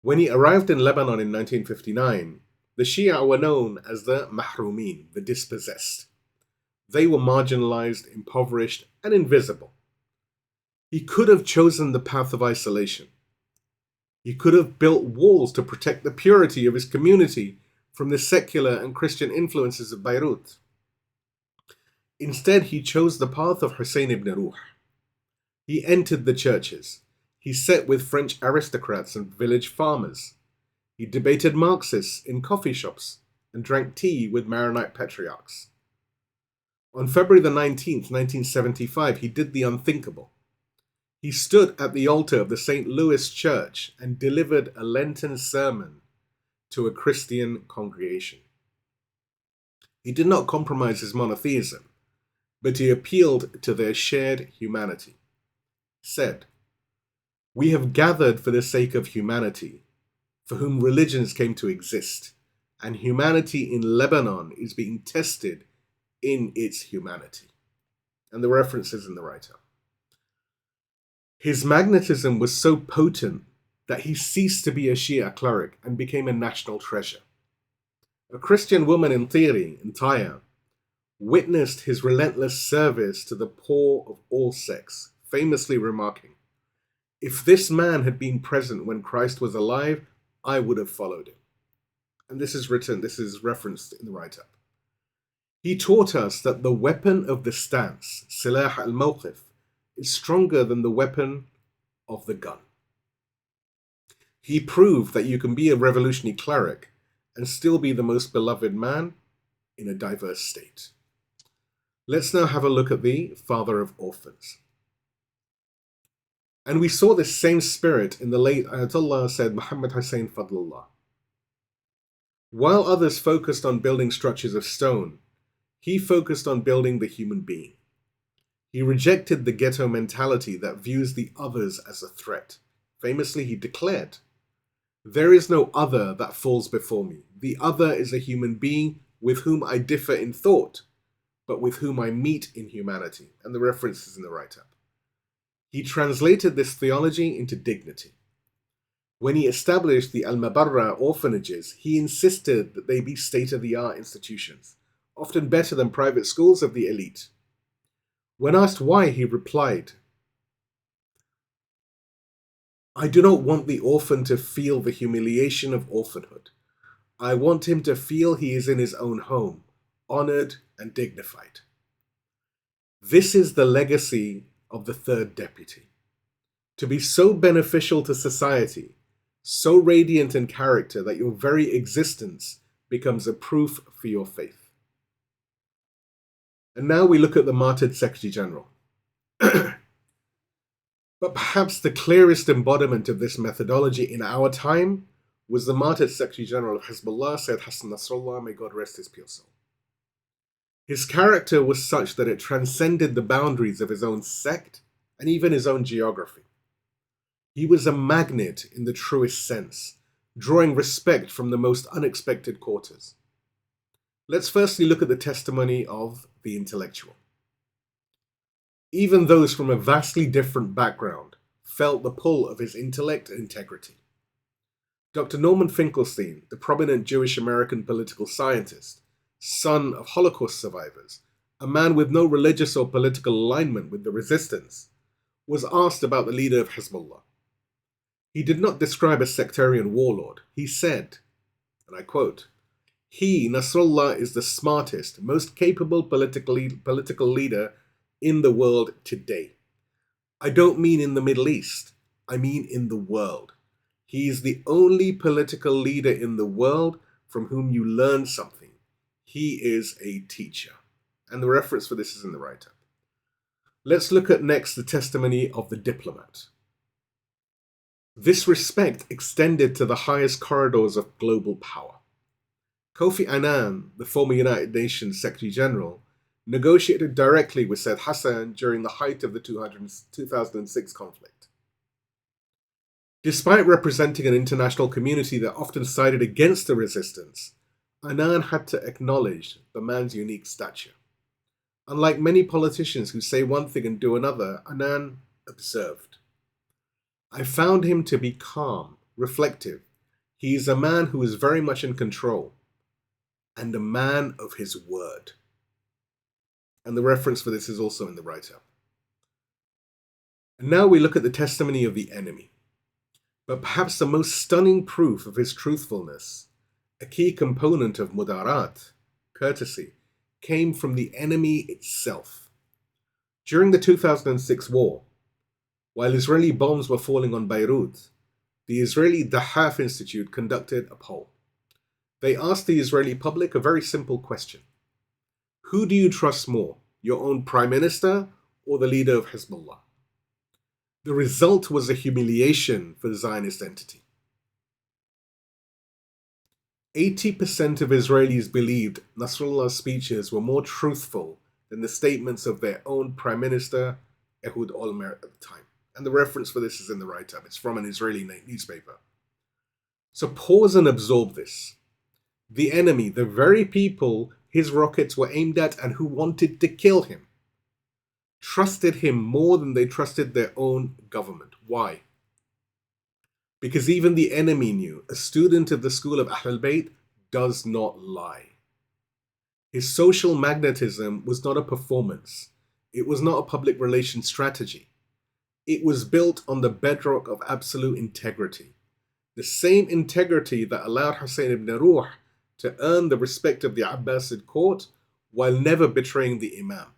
When he arrived in Lebanon in 1959, the Shia were known as the Mahrumin, the dispossessed. They were marginalized, impoverished, and invisible. He could have chosen the path of isolation. He could have built walls to protect the purity of his community from the secular and Christian influences of Beirut. Instead, he chose the path of Husayn ibn Ruh. He entered the churches. He sat with French aristocrats and village farmers. He debated Marxists in coffee shops and drank tea with Maronite patriarchs. On February the 19th, 1975, he did the unthinkable. He stood at the altar of the St. Louis Church and delivered a Lenten sermon to a Christian congregation. He did not compromise his monotheism, but he appealed to their shared humanity. He said, "We have gathered for the sake of humanity, for whom religions came to exist, and humanity in Lebanon is being tested in its humanity." And the reference is in the write-up. His magnetism was so potent that he ceased to be a Shia cleric and became a national treasure. A Christian woman in theory, in Tyre, witnessed his relentless service to the poor of all sects, famously remarking, "If this man had been present when Christ was alive, I would have followed him." And this is referenced in the write-up. He taught us that the weapon of the stance, silah al-mawqif, is stronger than the weapon of the gun. He proved that you can be a revolutionary cleric and still be the most beloved man in a diverse state. Let's now have a look at the father of orphans. And we saw this same spirit in the late Ayatollah Sayyid Muhammad Hussain Fadlullah. While others focused on building structures of stone, he focused on building the human being. He rejected the ghetto mentality that views the others as a threat. Famously, he declared, "There is no other that falls before me. The other is a human being with whom I differ in thought, but with whom I meet in humanity." And the reference is in the write-up. He translated this theology into dignity. When he established the al-Mabarra orphanages, he insisted that they be state-of-the-art institutions, often better than private schools of the elite. When asked why, he replied, "I do not want the orphan to feel the humiliation of orphanhood. I want him to feel he is in his own home, honored and dignified." This is the legacy of the third deputy. To be so beneficial to society, so radiant in character that your very existence becomes a proof for your faith. And now we look at the martyred Secretary General. But perhaps the clearest embodiment of this methodology in our time was the martyred Secretary General of Hezbollah, Sayyid Hassan Nasrallah, may God rest his pure soul. His character was such that it transcended the boundaries of his own sect and even his own geography. He was a magnet in the truest sense, drawing respect from the most unexpected quarters. Let's firstly look at the testimony of the intellectual. Even those from a vastly different background felt the pull of his intellect and integrity. Dr. Norman Finkelstein, the prominent Jewish American political scientist, son of Holocaust survivors, a man with no religious or political alignment with the resistance, was asked about the leader of Hezbollah. He did not describe a sectarian warlord. He said, and I quote, "He, Nasrallah, is the smartest, most capable political leader in the world today. I don't mean in the Middle East. I mean in the world. He is the only political leader in the world from whom you learn something. He is a teacher." And the reference for this is in the write-up. Let's look at next the testimony of the diplomat. This respect extended to the highest corridors of global power. Kofi Annan, the former United Nations Secretary General, negotiated directly with Sayyid Hassan during the height of the 2006 conflict. Despite representing an international community that often sided against the resistance, Annan had to acknowledge the man's unique stature. Unlike many politicians who say one thing and do another, Annan observed, "I found him to be calm, reflective. He is a man who is very much in control, and a man of his word." And the reference for this is also in the write-up. And now we look at the testimony of the enemy. But perhaps the most stunning proof of his truthfulness, a key component of mudarat, courtesy, came from the enemy itself. During the 2006 war, while Israeli bombs were falling on Beirut, the Israeli Dahaf Institute conducted a poll. They asked the Israeli public a very simple question. Who do you trust more, your own prime minister or the leader of Hezbollah? The result was a humiliation for the Zionist entity. 80% of Israelis believed Nasrallah's speeches were more truthful than the statements of their own prime minister, Ehud Olmert, at the time. And the reference for this is in the write-up. It's from an Israeli newspaper. So pause and absorb this. The enemy, the very people his rockets were aimed at and who wanted to kill him, trusted him more than they trusted their own government. Why? Because even the enemy knew a student of the school of Ahl al-Bayt does not lie. His social magnetism was not a performance. It was not a public relations strategy. It was built on the bedrock of absolute integrity. The same integrity that allowed Husayn ibn Ruh to earn the respect of the Abbasid court while never betraying the Imam.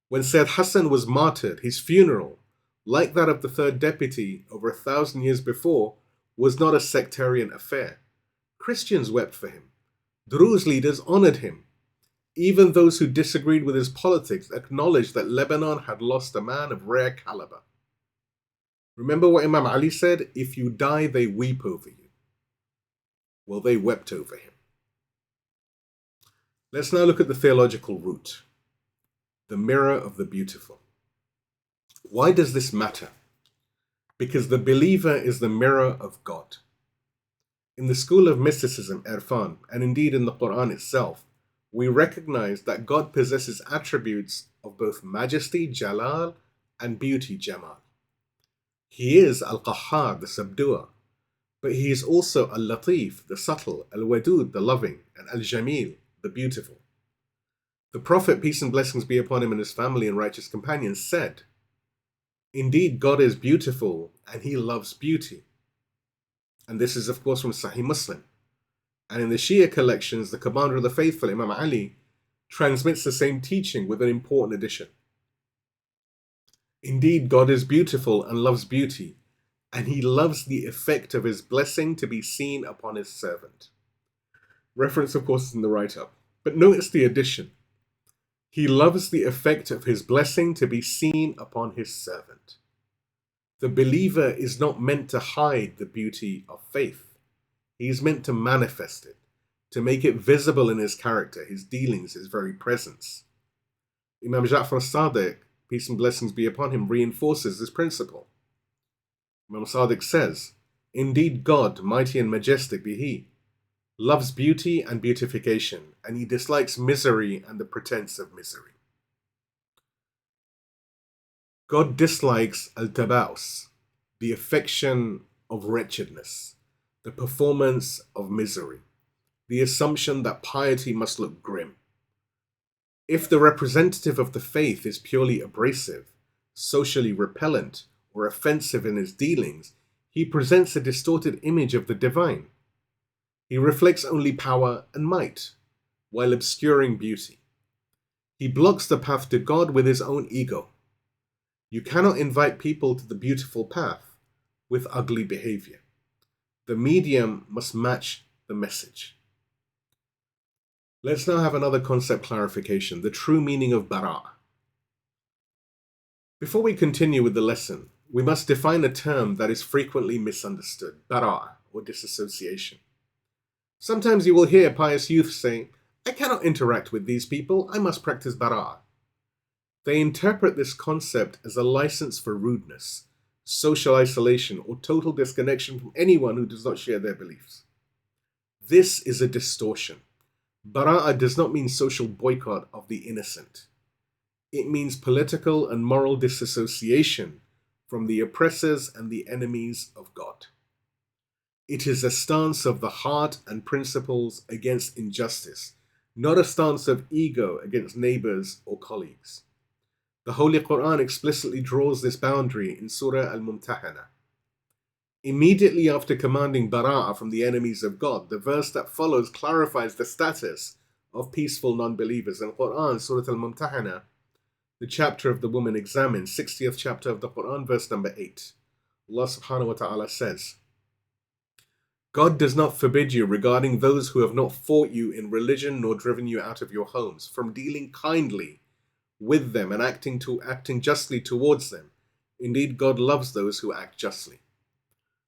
When Sayyid Hassan was martyred, his funeral, like that of the third deputy over 1,000 years before, was not a sectarian affair. Christians wept for him. Druze leaders honored him. Even those who disagreed with his politics acknowledged that Lebanon had lost a man of rare caliber. Remember what Imam Ali said? If you die, they weep over you. Well, they wept over him. Let's now look at the theological root. The mirror of the beautiful. Why does this matter? Because the believer is the mirror of God. In the school of mysticism, Irfan, and indeed in the Quran itself, we recognize that God possesses attributes of both majesty, Jalal, and beauty, Jamal. He is al-Qahhar, the subduer, but he is also al-Latif, the subtle, al-Wadud, the loving, and al-Jamil, the beautiful. The Prophet, peace and blessings be upon him and his family and righteous companions, said, "Indeed, God is beautiful and he loves beauty." And this is, of course, from Sahih Muslim. And in the Shia collections, the commander of the faithful, Imam Ali, transmits the same teaching with an important addition. Indeed, God is beautiful and loves beauty, and he loves the effect of his blessing to be seen upon his servant. Reference, of course, is in the write-up. But notice the addition. He loves the effect of his blessing to be seen upon his servant. The believer is not meant to hide the beauty of faith. He is meant to manifest it, to make it visible in his character, his dealings, his very presence. Imam Ja'far al-Sadiq, peace and blessings be upon him, reinforces this principle. Imam al-Sadiq says, "Indeed God, mighty and majestic be he, loves beauty and beautification, and he dislikes misery and the pretense of misery." God dislikes al-Tabaus, the affection of wretchedness, the performance of misery, the assumption that piety must look grim. If the representative of the faith is purely abrasive, socially repellent, or offensive in his dealings, he presents a distorted image of the divine. He reflects only power and might, while obscuring beauty. He blocks the path to God with his own ego. You cannot invite people to the beautiful path with ugly behavior. The medium must match the message. Let's now have another concept clarification, the true meaning of bara'. Before we continue with the lesson, we must define a term that is frequently misunderstood, bara', or disassociation. Sometimes you will hear pious youth say, "I cannot interact with these people, I must practice bara'." They interpret this concept as a license for rudeness, social isolation, or total disconnection from anyone who does not share their beliefs. This is a distortion. Bara' does not mean social boycott of the innocent. It means political and moral disassociation from the oppressors and the enemies of God. It is a stance of the heart and principles against injustice, not a stance of ego against neighbors or colleagues. The Holy Quran explicitly draws this boundary in Surah Al-Mumtahana. Immediately after commanding bara' from the enemies of God, the verse that follows clarifies the status of peaceful non-believers. In Quran, Surah Al-Mumtahana, the chapter of the woman examined, 60th chapter of the Quran, verse number 8. Allah subhanahu wa ta'ala says, God does not forbid you regarding those who have not fought you in religion nor driven you out of your homes from dealing kindly with them and acting justly towards them. Indeed, God loves those who act justly.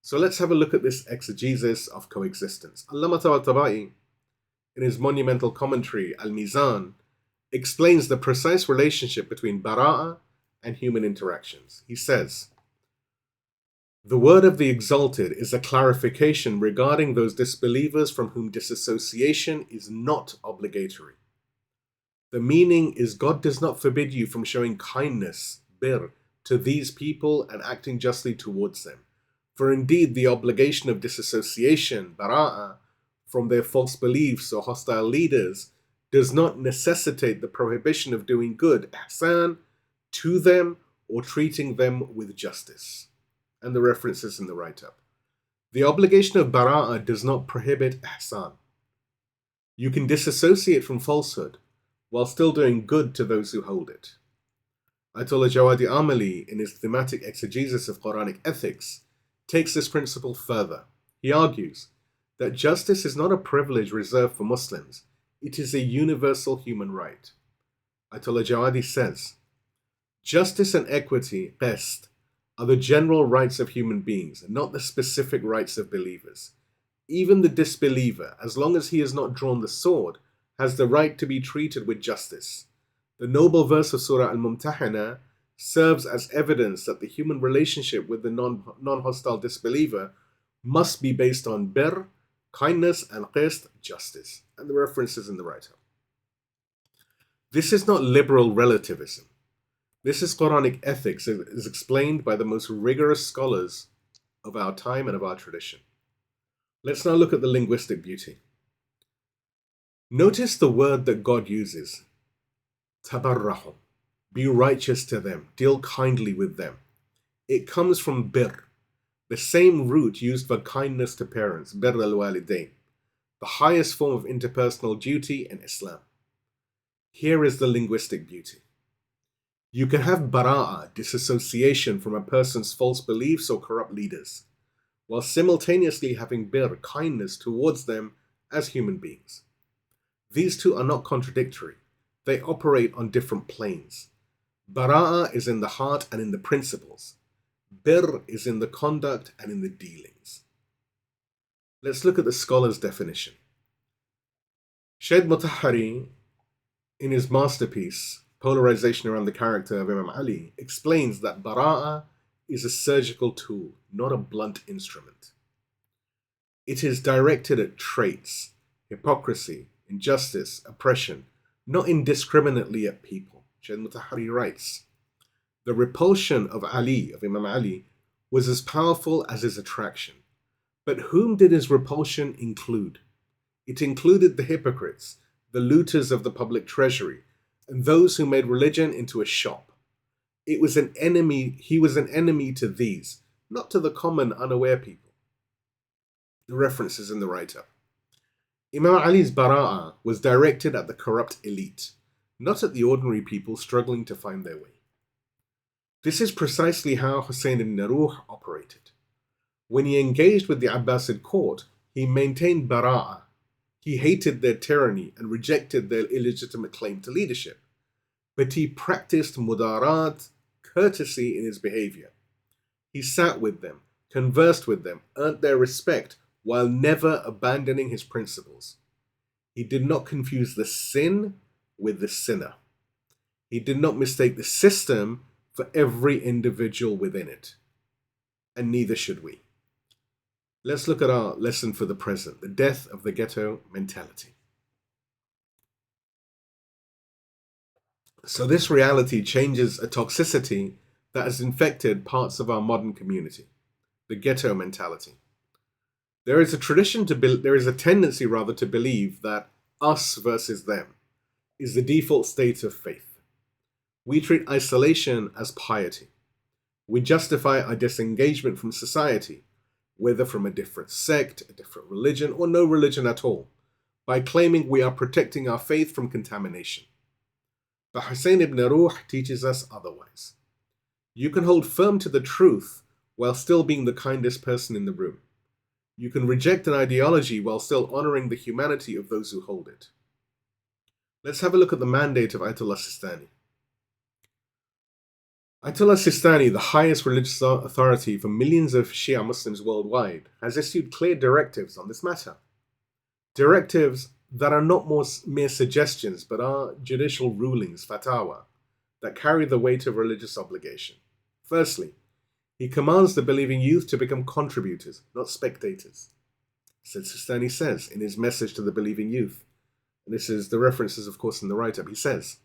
So let's have a look at this exegesis of coexistence. Allama Tabatabai, in his monumental commentary, Al-Mizan, explains the precise relationship between bara'a and human interactions. He says, the word of the Exalted is a clarification regarding those disbelievers from whom disassociation is not obligatory. The meaning is God does not forbid you from showing kindness, bir, to these people and acting justly towards them. For indeed the obligation of disassociation, bara'a, from their false beliefs or hostile leaders does not necessitate the prohibition of doing good, ihsan, to them or treating them with justice. And the references in the write-up. The obligation of bara'a does not prohibit ihsan. You can disassociate from falsehood while still doing good to those who hold it. Ayatollah Jawadi Amali, in his thematic exegesis of Quranic ethics, takes this principle further. He argues that justice is not a privilege reserved for Muslims, it is a universal human right. Ayatollah Jawadi says, justice and equity, qist, are the general rights of human beings, not the specific rights of believers. Even the disbeliever, as long as he has not drawn the sword, has the right to be treated with justice. The noble verse of Surah Al-Mumtahana serves as evidence that the human relationship with the non-hostile disbeliever must be based on bir, kindness, and qist, justice. And the references in the write-up. This is not liberal relativism. This is Quranic ethics as explained by the most rigorous scholars of our time and of our tradition. Let's now look at the linguistic beauty. Notice the word that God uses, tabarrahu, be righteous to them, deal kindly with them. It comes from bir, the same root used for kindness to parents, bir al-walidain, the highest form of interpersonal duty in Islam. Here is the linguistic beauty. You can have bara'a, disassociation from a person's false beliefs or corrupt leaders, while simultaneously having bir, kindness towards them as human beings. These two are not contradictory. They operate on different planes. Bara'a is in the heart and in the principles. Bir is in the conduct and in the dealings. Let's look at the scholar's definition. Shaykh Mutahhari, in his masterpiece, Polarization Around the Character of Imam Ali, explains that bara'a is a surgical tool, not a blunt instrument. It is directed at traits, hypocrisy, injustice, oppression, not indiscriminately at people. Shaykh Mutahhari writes, the repulsion of Ali, of Imam Ali, was as powerful as his attraction. But whom did his repulsion include? It included the hypocrites, the looters of the public treasury, and those who made religion into a shop. He was an enemy to these, not to the common unaware people. The references in the write-up. Imam Ali's bara'a was directed at the corrupt elite, not at the ordinary people struggling to find their way. This is precisely how Husayn ibn Ruh operated. When he engaged with the Abbasid court, he maintained bara'a. He hated their tyranny and rejected their illegitimate claim to leadership. But he practiced mudarat, courtesy in his behavior. He sat with them, conversed with them, earned their respect while never abandoning his principles. He did not confuse the sin with the sinner. He did not mistake the system for every individual within it. And neither should we. Let's look at our lesson for the present, the death of the ghetto mentality. So this reality changes a toxicity that has infected parts of our modern community, the ghetto mentality. There is a tendency to believe that us versus them is the default state of faith. We treat isolation as piety. We justify our disengagement from society, whether from a different sect, a different religion, or no religion at all, by claiming we are protecting our faith from contamination. But Husayn ibn Ruh teaches us otherwise. You can hold firm to the truth while still being the kindest person in the room. You can reject an ideology while still honoring the humanity of those who hold it. Let's have a look at the mandate of Ayatollah Sistani. Ayatollah Sistani, the highest religious authority for millions of Shia Muslims worldwide, has issued clear directives on this matter. Directives that are not mere suggestions, but are judicial rulings, fatwa, that carry the weight of religious obligation. Firstly, he commands the believing youth to become contributors, not spectators. Sistani says in his message to the believing youth, and this is the references, of course, in the write-up, he says,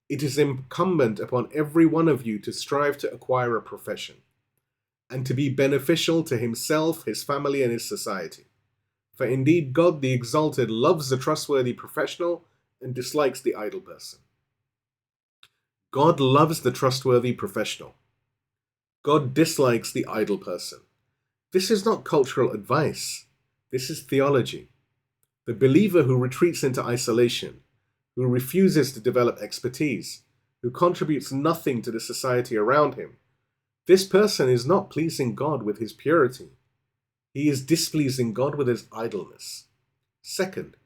"It is incumbent upon every one of you to strive to acquire a profession, and to be beneficial to himself, his family, and his society. For indeed God the Exalted loves the trustworthy professional and dislikes the idle person." God loves the trustworthy professional. God dislikes the idle person. This is not cultural advice. This is theology. The believer who retreats into isolation, who refuses to develop expertise, who contributes nothing to the society around him, this person is not pleasing God with his purity. He is displeasing God with his idleness. Second,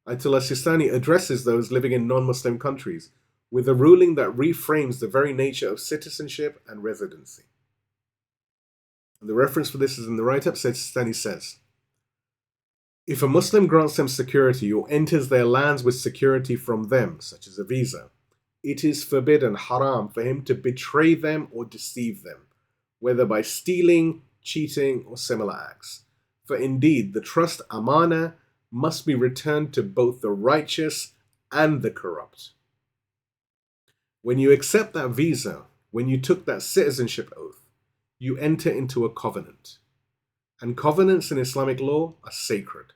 Ayatollah Sistani addresses those living in non-Muslim countries with a ruling that reframes the very nature of citizenship and residency. And the reference for this is in the write-up. Sistani says, "If a Muslim grants them security or enters their lands with security from them, such as a visa, it is forbidden, haram, for him to betray them or deceive them, whether by stealing, cheating, or similar acts. For indeed, the trust amana must be returned to both the righteous and the corrupt." When you accept that visa, when you took that citizenship oath, you enter into a covenant. And covenants in Islamic law are sacred.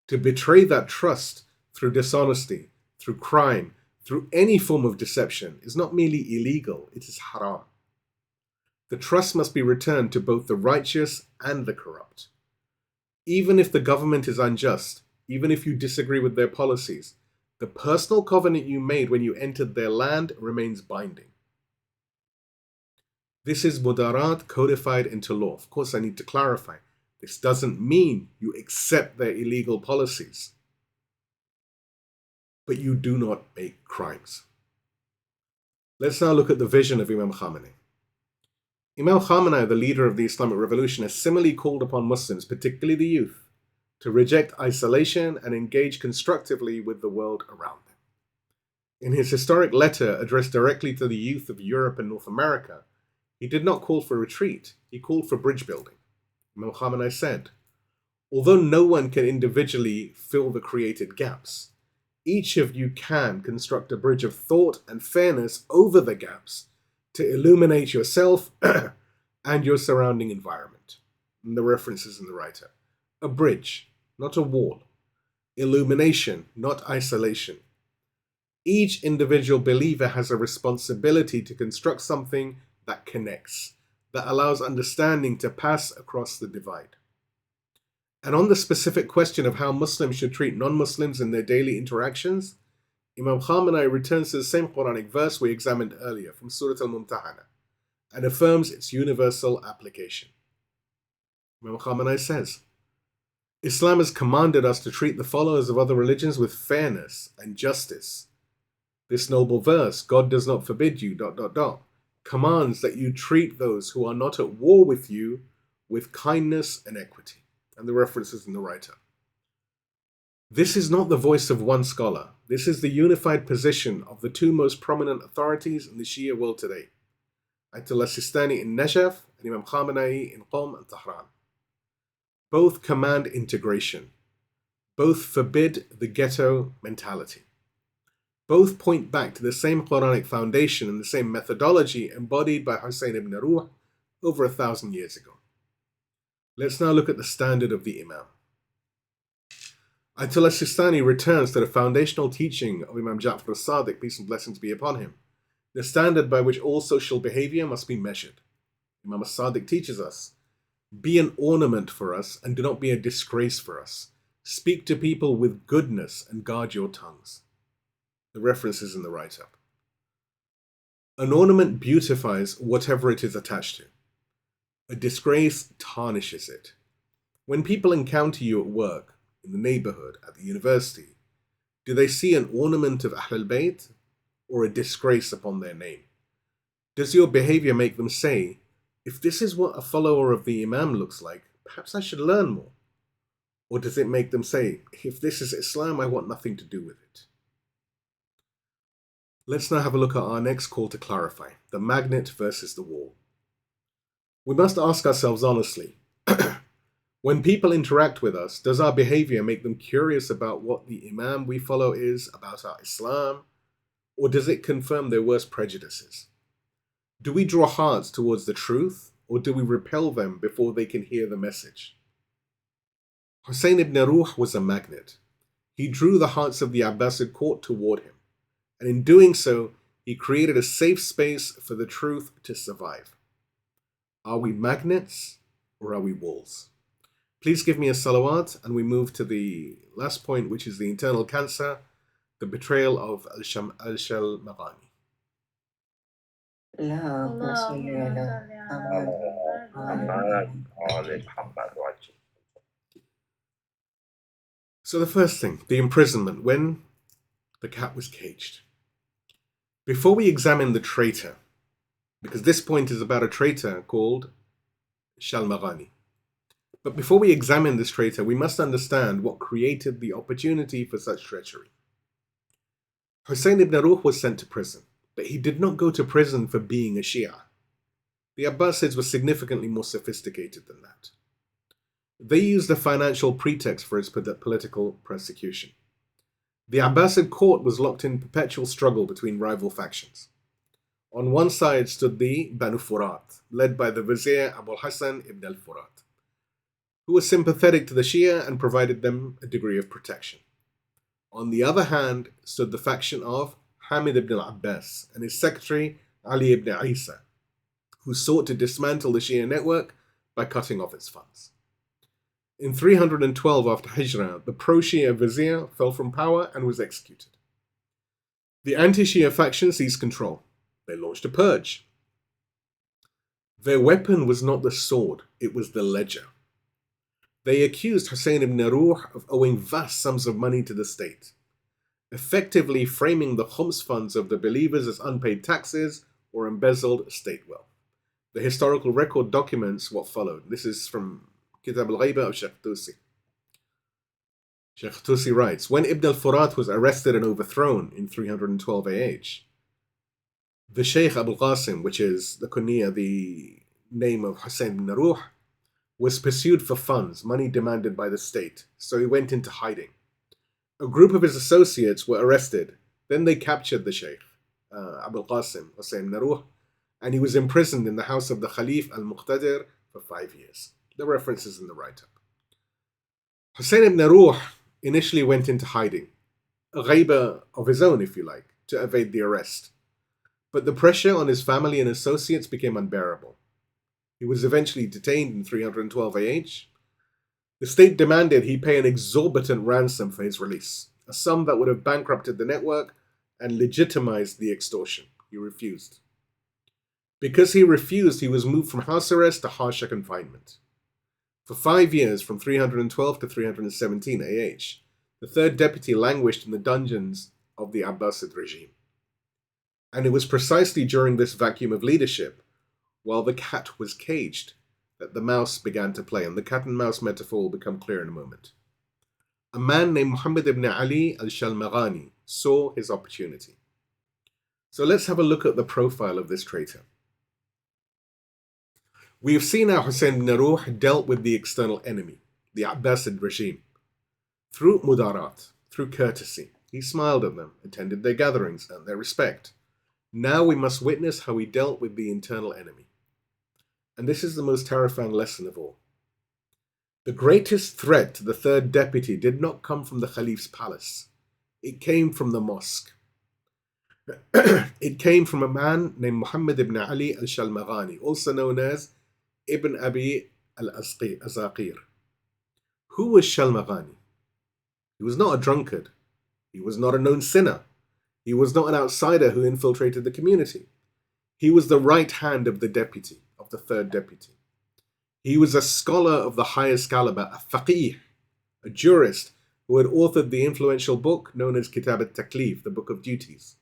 To betray that trust through dishonesty, through crime, through any form of deception is not merely illegal, it is haram. The trust must be returned to both the righteous and the corrupt. Even if the government is unjust, even if you disagree with their policies, the personal covenant you made when you entered their land remains binding. This is mudarat codified into law. Of course, I need to clarify. This doesn't mean you accept their illegal policies, but you do not make crimes. Let's now look at the vision of Imam Khamenei. Imam Khamenei, the leader of the Islamic Revolution, has similarly called upon Muslims, particularly the youth, to reject isolation and engage constructively with the world around them. In his historic letter addressed directly to the youth of Europe and North America, he did not call for retreat, he called for bridge building. Imam Khamenei said, "Although no one can individually fill the created gaps, each of you can construct a bridge of thought and fairness over the gaps to illuminate yourself and your surrounding environment." And the references in the writer. A bridge, not a wall. Illumination, not isolation. Each individual believer has a responsibility to construct something that connects, that allows understanding to pass across the divide. And on the specific question of how Muslims should treat non-Muslims in their daily interactions, Imam Khamenei returns to the same Quranic verse we examined earlier from Surah Al-Mumtahana and affirms its universal application. Imam Khamenei says, "Islam has commanded us to treat the followers of other religions with fairness and justice. This noble verse, God does not forbid you, commands that you treat those who are not at war with you with kindness and equity." And the references in the writer. This is not the voice of one scholar. This is the unified position of the two most prominent authorities in the Shia world today, Ayatollah Sistani in Najaf and Imam Khamenei in Qom and Tehran. Both command integration. Both forbid the ghetto mentality. Both point back to the same Quranic foundation and the same methodology embodied by Husayn ibn Ruh over 1,000 years ago. Let's now look at the standard of the Imam. Ayatollah Sistani returns to the foundational teaching of Imam Ja'far al-Sadiq, peace and blessings be upon him, the standard by which all social behavior must be measured. Imam al-Sadiq teaches us, "Be an ornament for us and do not be a disgrace for us. Speak to people with goodness and guard your tongues. The reference is in the write-up. An ornament beautifies whatever it is attached to. A disgrace tarnishes it. When people encounter you at work, in the neighborhood, at the university, do they see an ornament of Ahl al-Bayt or a disgrace upon their name? Does your behavior make them say, if this is what a follower of the Imam looks like, perhaps I should learn more? Or does it make them say, if this is Islam, I want nothing to do with it? Let's now have a look at our next call to clarify, the magnet versus the wall. We must ask ourselves honestly, when people interact with us, does our behavior make them curious about what the Imam we follow is, about our Islam, or does it confirm their worst prejudices? Do we draw hearts towards the truth, or do we repel them before they can hear the message? Husayn ibn Ruh was a magnet. He drew the hearts of the Abbasid court toward him, and in doing so, he created a safe space for the truth to survive. Are we magnets, or are we walls? Please give me a salawat, and we move to the last point, which is the internal cancer, the betrayal of al-Maghani. اللهم صل على محمد وعلى محمد. So the first thing, the imprisonment, when the cat was caged. Before we examine the traitor, because this point is about a traitor called Al-Maghani. But before we examine this traitor, we must understand what created the opportunity for such treachery. Husayn ibn Ruh was sent to prison, but he did not go to prison for being a Shia. The Abbasids were significantly more sophisticated than that. They used a financial pretext for its political persecution. The Abbasid court was locked in perpetual struggle between rival factions. On one side stood the Banu Furat, led by the Vizier Abu Hassan ibn al-Furat, who was sympathetic to the Shia and provided them a degree of protection. On the other hand stood the faction of Hamid ibn al-Abbas and his secretary Ali ibn Isa, who sought to dismantle the Shia network by cutting off its funds. In 312 after Hijrah, the pro-Shia vizier fell from power and was executed. The anti-Shia faction seized control. They launched a purge. Their weapon was not the sword, it was the ledger. They accused Husayn ibn Ruh of owing vast sums of money to the state, effectively framing the khums funds of the believers as unpaid taxes or embezzled state wealth. The historical record documents what followed. This is from Kitab al-Ghaiba of Sheikh Tusi. Sheikh Tusi writes, when Ibn al-Furat was arrested and overthrown in 312 AH, the Sheikh Abu Qasim, which is the kunya, the name of Husayn ibn Ruh, was pursued for funds, money demanded by the state, so he went into hiding. A group of his associates were arrested, then they captured the Sheikh, Abu Qasim, Husayn ibn Ruh, and he was imprisoned in the house of the Khalif al-Muqtadir for 5 years. The reference is in the write-up. Husayn ibn Ruh initially went into hiding, a ghaiba of his own, if you like, to evade the arrest. But the pressure on his family and associates became unbearable. He was eventually detained in 312 AH. The state demanded he pay an exorbitant ransom for his release, a sum that would have bankrupted the network and legitimized the extortion. He refused. Because he refused, he was moved from house arrest to harsher confinement. For 5 years, from 312 to 317 AH, the third deputy languished in the dungeons of the Abbasid regime. And it was precisely during this vacuum of leadership, while the cat was caged, that the mouse began to play, and the cat and mouse metaphor will become clear in a moment. A man named Muhammad ibn Ali al-Maghani saw his opportunity. So let's have a look at the profile of this traitor. We have seen how Husayn ibn Ruh dealt with the external enemy, the Abbasid regime, through mudarat, through courtesy. He smiled at them, attended their gatherings, earned their respect. Now we must witness how he dealt with the internal enemy. And this is the most terrifying lesson of all. The greatest threat to the third deputy did not come from the Caliph's palace. It came from the mosque. It came from a man named Muhammad ibn Ali al-Maghani, also known as Ibn Abi al-Azaqir. Who was al-Maghani? He was not a drunkard. He was not a known sinner. He was not an outsider who infiltrated the community. He was the right hand of the deputy, of the third deputy. He was a scholar of the highest caliber, a faqih, a jurist who had authored the influential book known as Kitab al-Taklif, the Book of Duties.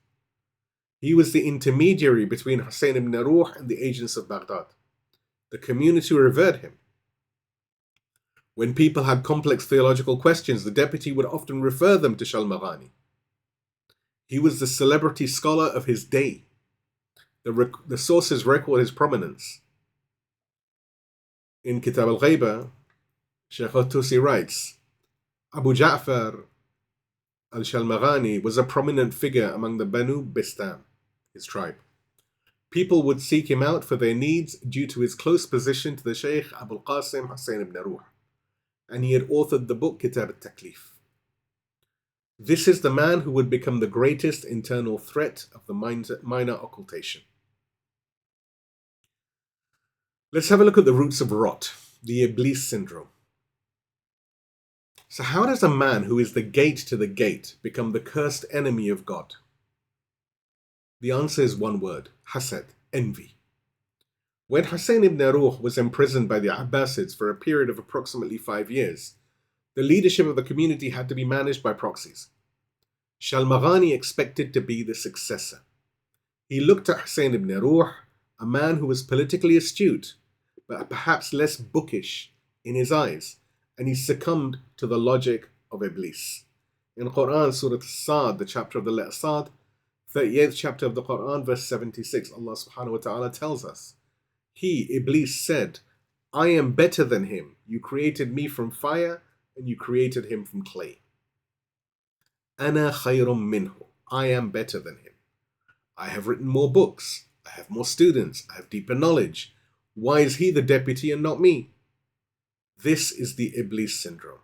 He was the intermediary between Husayn ibn Ruh and the agents of Baghdad. The community revered him. When people had complex theological questions, the deputy would often refer them to Shalmaghani. He was the celebrity scholar of his day. The sources record his prominence. In Kitab al-Ghaiba, Shaykh al-Tusi writes, Abu Ja'far al-Shalmaghani was a prominent figure among the Banu Bistam, his tribe. People would seek him out for their needs due to his close position to the Shaykh Abul Qasim Husayn ibn Ruh, and he had authored the book Kitab al-Taklif. This is the man who would become the greatest internal threat of the minor occultation. Let's have a look at the roots of rot, the Iblis syndrome. So how does a man who is the gate to the gate become the cursed enemy of God? The answer is one word, hasad, envy. When Husayn ibn Ruh was imprisoned by the Abbasids for a period of approximately 5 years, the leadership of the community had to be managed by proxies. Shalmaghani expected to be the successor. He looked at Husayn ibn Ruh, a man who was politically astute, but perhaps less bookish in his eyes, and he succumbed to the logic of Iblis. In Quran, Surah As-Sad, the chapter of the letter Sad, 38th chapter of the Quran, verse 76, Allah subhanahu wa ta'ala tells us, He, Iblis, said, I am better than him. You created me from fire, and you created him from clay. Ana khayrum minhu. I am better than him. I have written more books. I have more students. I have deeper knowledge. Why is he the deputy and not me? This is the Iblis syndrome.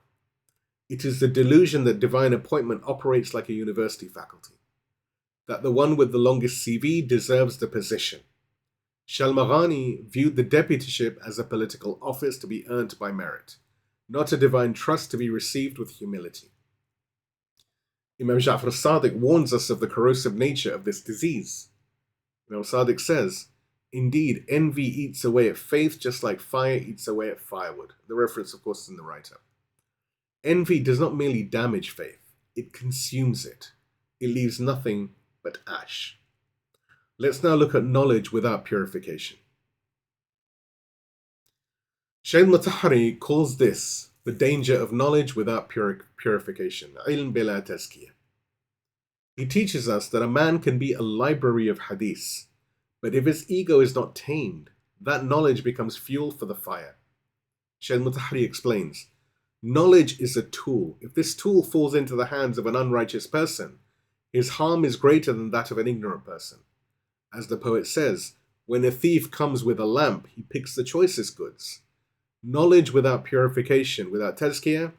It is the delusion that divine appointment operates like a university faculty, that the one with the longest CV deserves the position. Shalmaghani viewed the deputyship as a political office to be earned by merit, not a divine trust to be received with humility. Imam Ja'far al-Sadiq warns us of the corrosive nature of this disease. Imam Sadiq says, Indeed, envy eats away at faith just like fire eats away at firewood. The reference, of course, is in the write-up. Envy does not merely damage faith, it consumes it. It leaves nothing but ash. Let's now look at knowledge without purification. Shaykh Mutahari calls this the danger of knowledge without purification, ilm bila tazkiyah. He teaches us that a man can be a library of hadith, but if his ego is not tamed, that knowledge becomes fuel for the fire. Shaykh Mutahari explains, knowledge is a tool. If this tool falls into the hands of an unrighteous person, his harm is greater than that of an ignorant person. As the poet says, when a thief comes with a lamp, he picks the choicest goods. Knowledge without purification, without tazkiyah,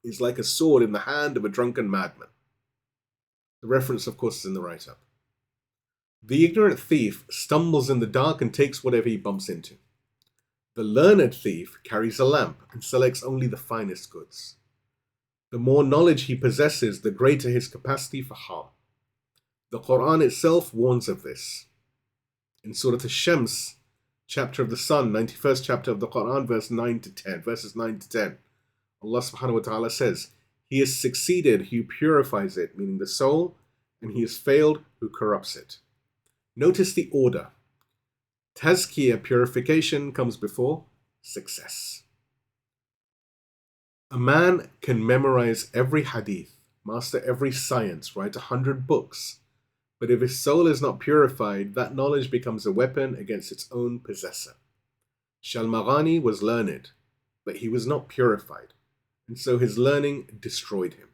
is like a sword in the hand of a drunken madman. The reference, of course, is in the write-up. The ignorant thief stumbles in the dark and takes whatever he bumps into. The learned thief carries a lamp and selects only the finest goods. The more knowledge he possesses, the greater his capacity for harm. The Quran itself warns of this. In Surah Ash-Shams, chapter of the Sun, 91st chapter of the Quran, verses 9 to 10, Allah subhanahu wa ta'ala says, He has succeeded who purifies it, meaning the soul, and he has failed who corrupts it. Notice the order. Tazkiyah, purification, comes before success. A man can memorize every hadith, master every science, write 100 books, but if his soul is not purified, that knowledge becomes a weapon against its own possessor. Shalmaghani was learned, but he was not purified, and so his learning destroyed him.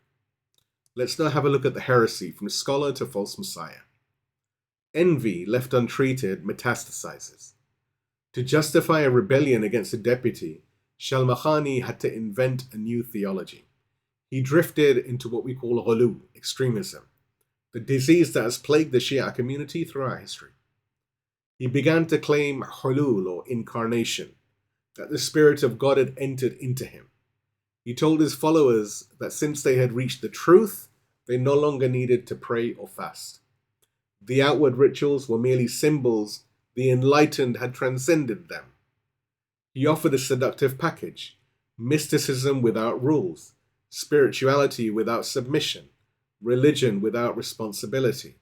Let's now have a look at the heresy from scholar to false messiah. Envy, left untreated, metastasizes. To justify a rebellion against a deputy, Shalmaghani had to invent a new theology. He drifted into what we call ghulu, extremism, the disease that has plagued the Shia community throughout history. He began to claim hulul, or incarnation, that the Spirit of God had entered into him. He told his followers that since they had reached the truth, they no longer needed to pray or fast. The outward rituals were merely symbols. The enlightened had transcended them. He offered a seductive package: mysticism without rules, spirituality without submission, religion without responsibility.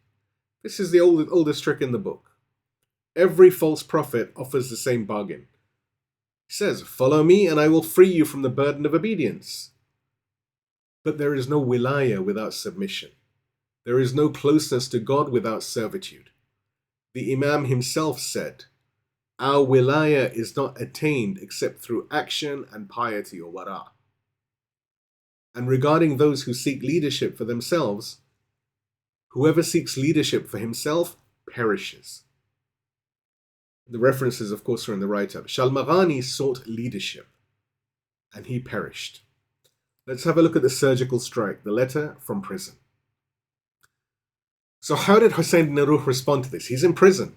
This is the oldest trick in the book. Every false prophet offers the same bargain. He says, "Follow me and I will free you from the burden of obedience." But there is no wilayah without submission. There is no closeness to God without servitude. The Imam himself said, "Our wilayah is not attained except through action and piety or wara." And regarding those who seek leadership for themselves, whoever seeks leadership for himself perishes. The references, of course, are in the write-up. Shalmaghani sought leadership, and he perished. Let's have a look at the surgical strike, the letter from prison. So how did Husayn ibn Ruh respond to this? He's in prison.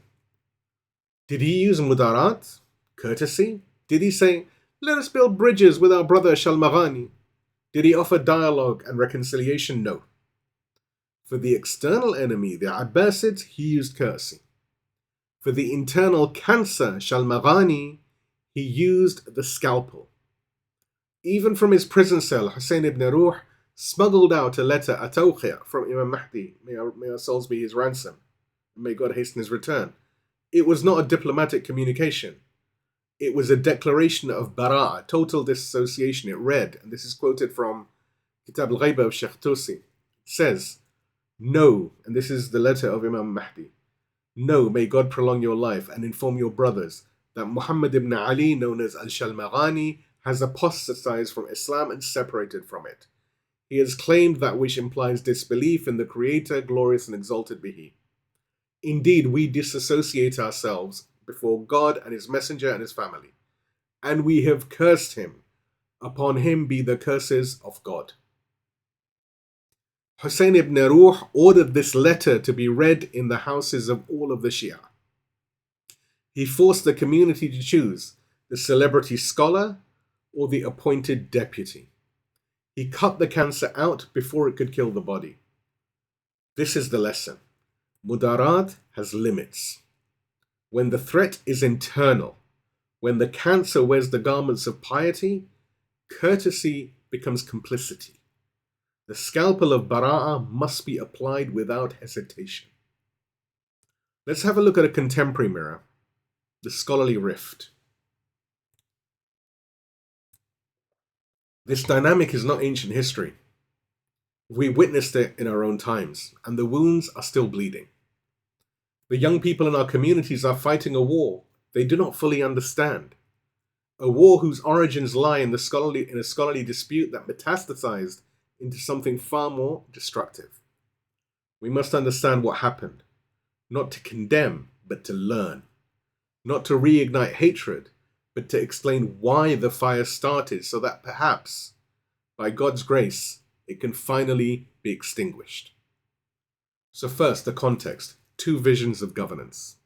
Did he use mudarat, courtesy? Did he say, "Let us build bridges with our brother Shalmaghani"? Did he offer dialogue and reconciliation? No. For the external enemy, the Abbasids, he used courtesy. For the internal cancer, Shalmaghani, he used the scalpel. Even from his prison cell, Husayn ibn Ruh smuggled out a letter, a Taqiyyah, from Imam Mahdi, may our souls be his ransom, and may God hasten his return. It was not a diplomatic communication. It was a declaration of bara'ah, total dissociation. It read, and this is quoted from Kitab al-Ghaiba of Sheikh Tusi, it says, "No," and this is the letter of Imam Mahdi, "No, may God prolong your life and inform your brothers that Muhammad ibn Ali, known as al-Shalmaghani, has apostatized from Islam and separated from it. He has claimed that which implies disbelief in the Creator, glorious and exalted be He. Indeed, we disassociate ourselves before God and His Messenger and His family, and we have cursed him. Upon him be the curses of God." Husayn ibn Ruh ordered this letter to be read in the houses of all of the Shia. He forced the community to choose the celebrity scholar or the appointed deputy. He cut the cancer out before it could kill the body. This is the lesson. Mudarat has limits. When the threat is internal, when the cancer wears the garments of piety, courtesy becomes complicity. The scalpel of bara'ah must be applied without hesitation. Let's have a look at a contemporary mirror, the scholarly rift. This dynamic is not ancient history. We witnessed it in our own times, and the wounds are still bleeding. The young people in our communities are fighting a war they do not fully understand. A war whose origins lie in a scholarly dispute that metastasized into something far more destructive. We must understand what happened, not to condemn, but to learn. Not to reignite hatred, but to explain why the fire started so that perhaps, by God's grace, it can finally be extinguished. So first, the context, two visions of governance.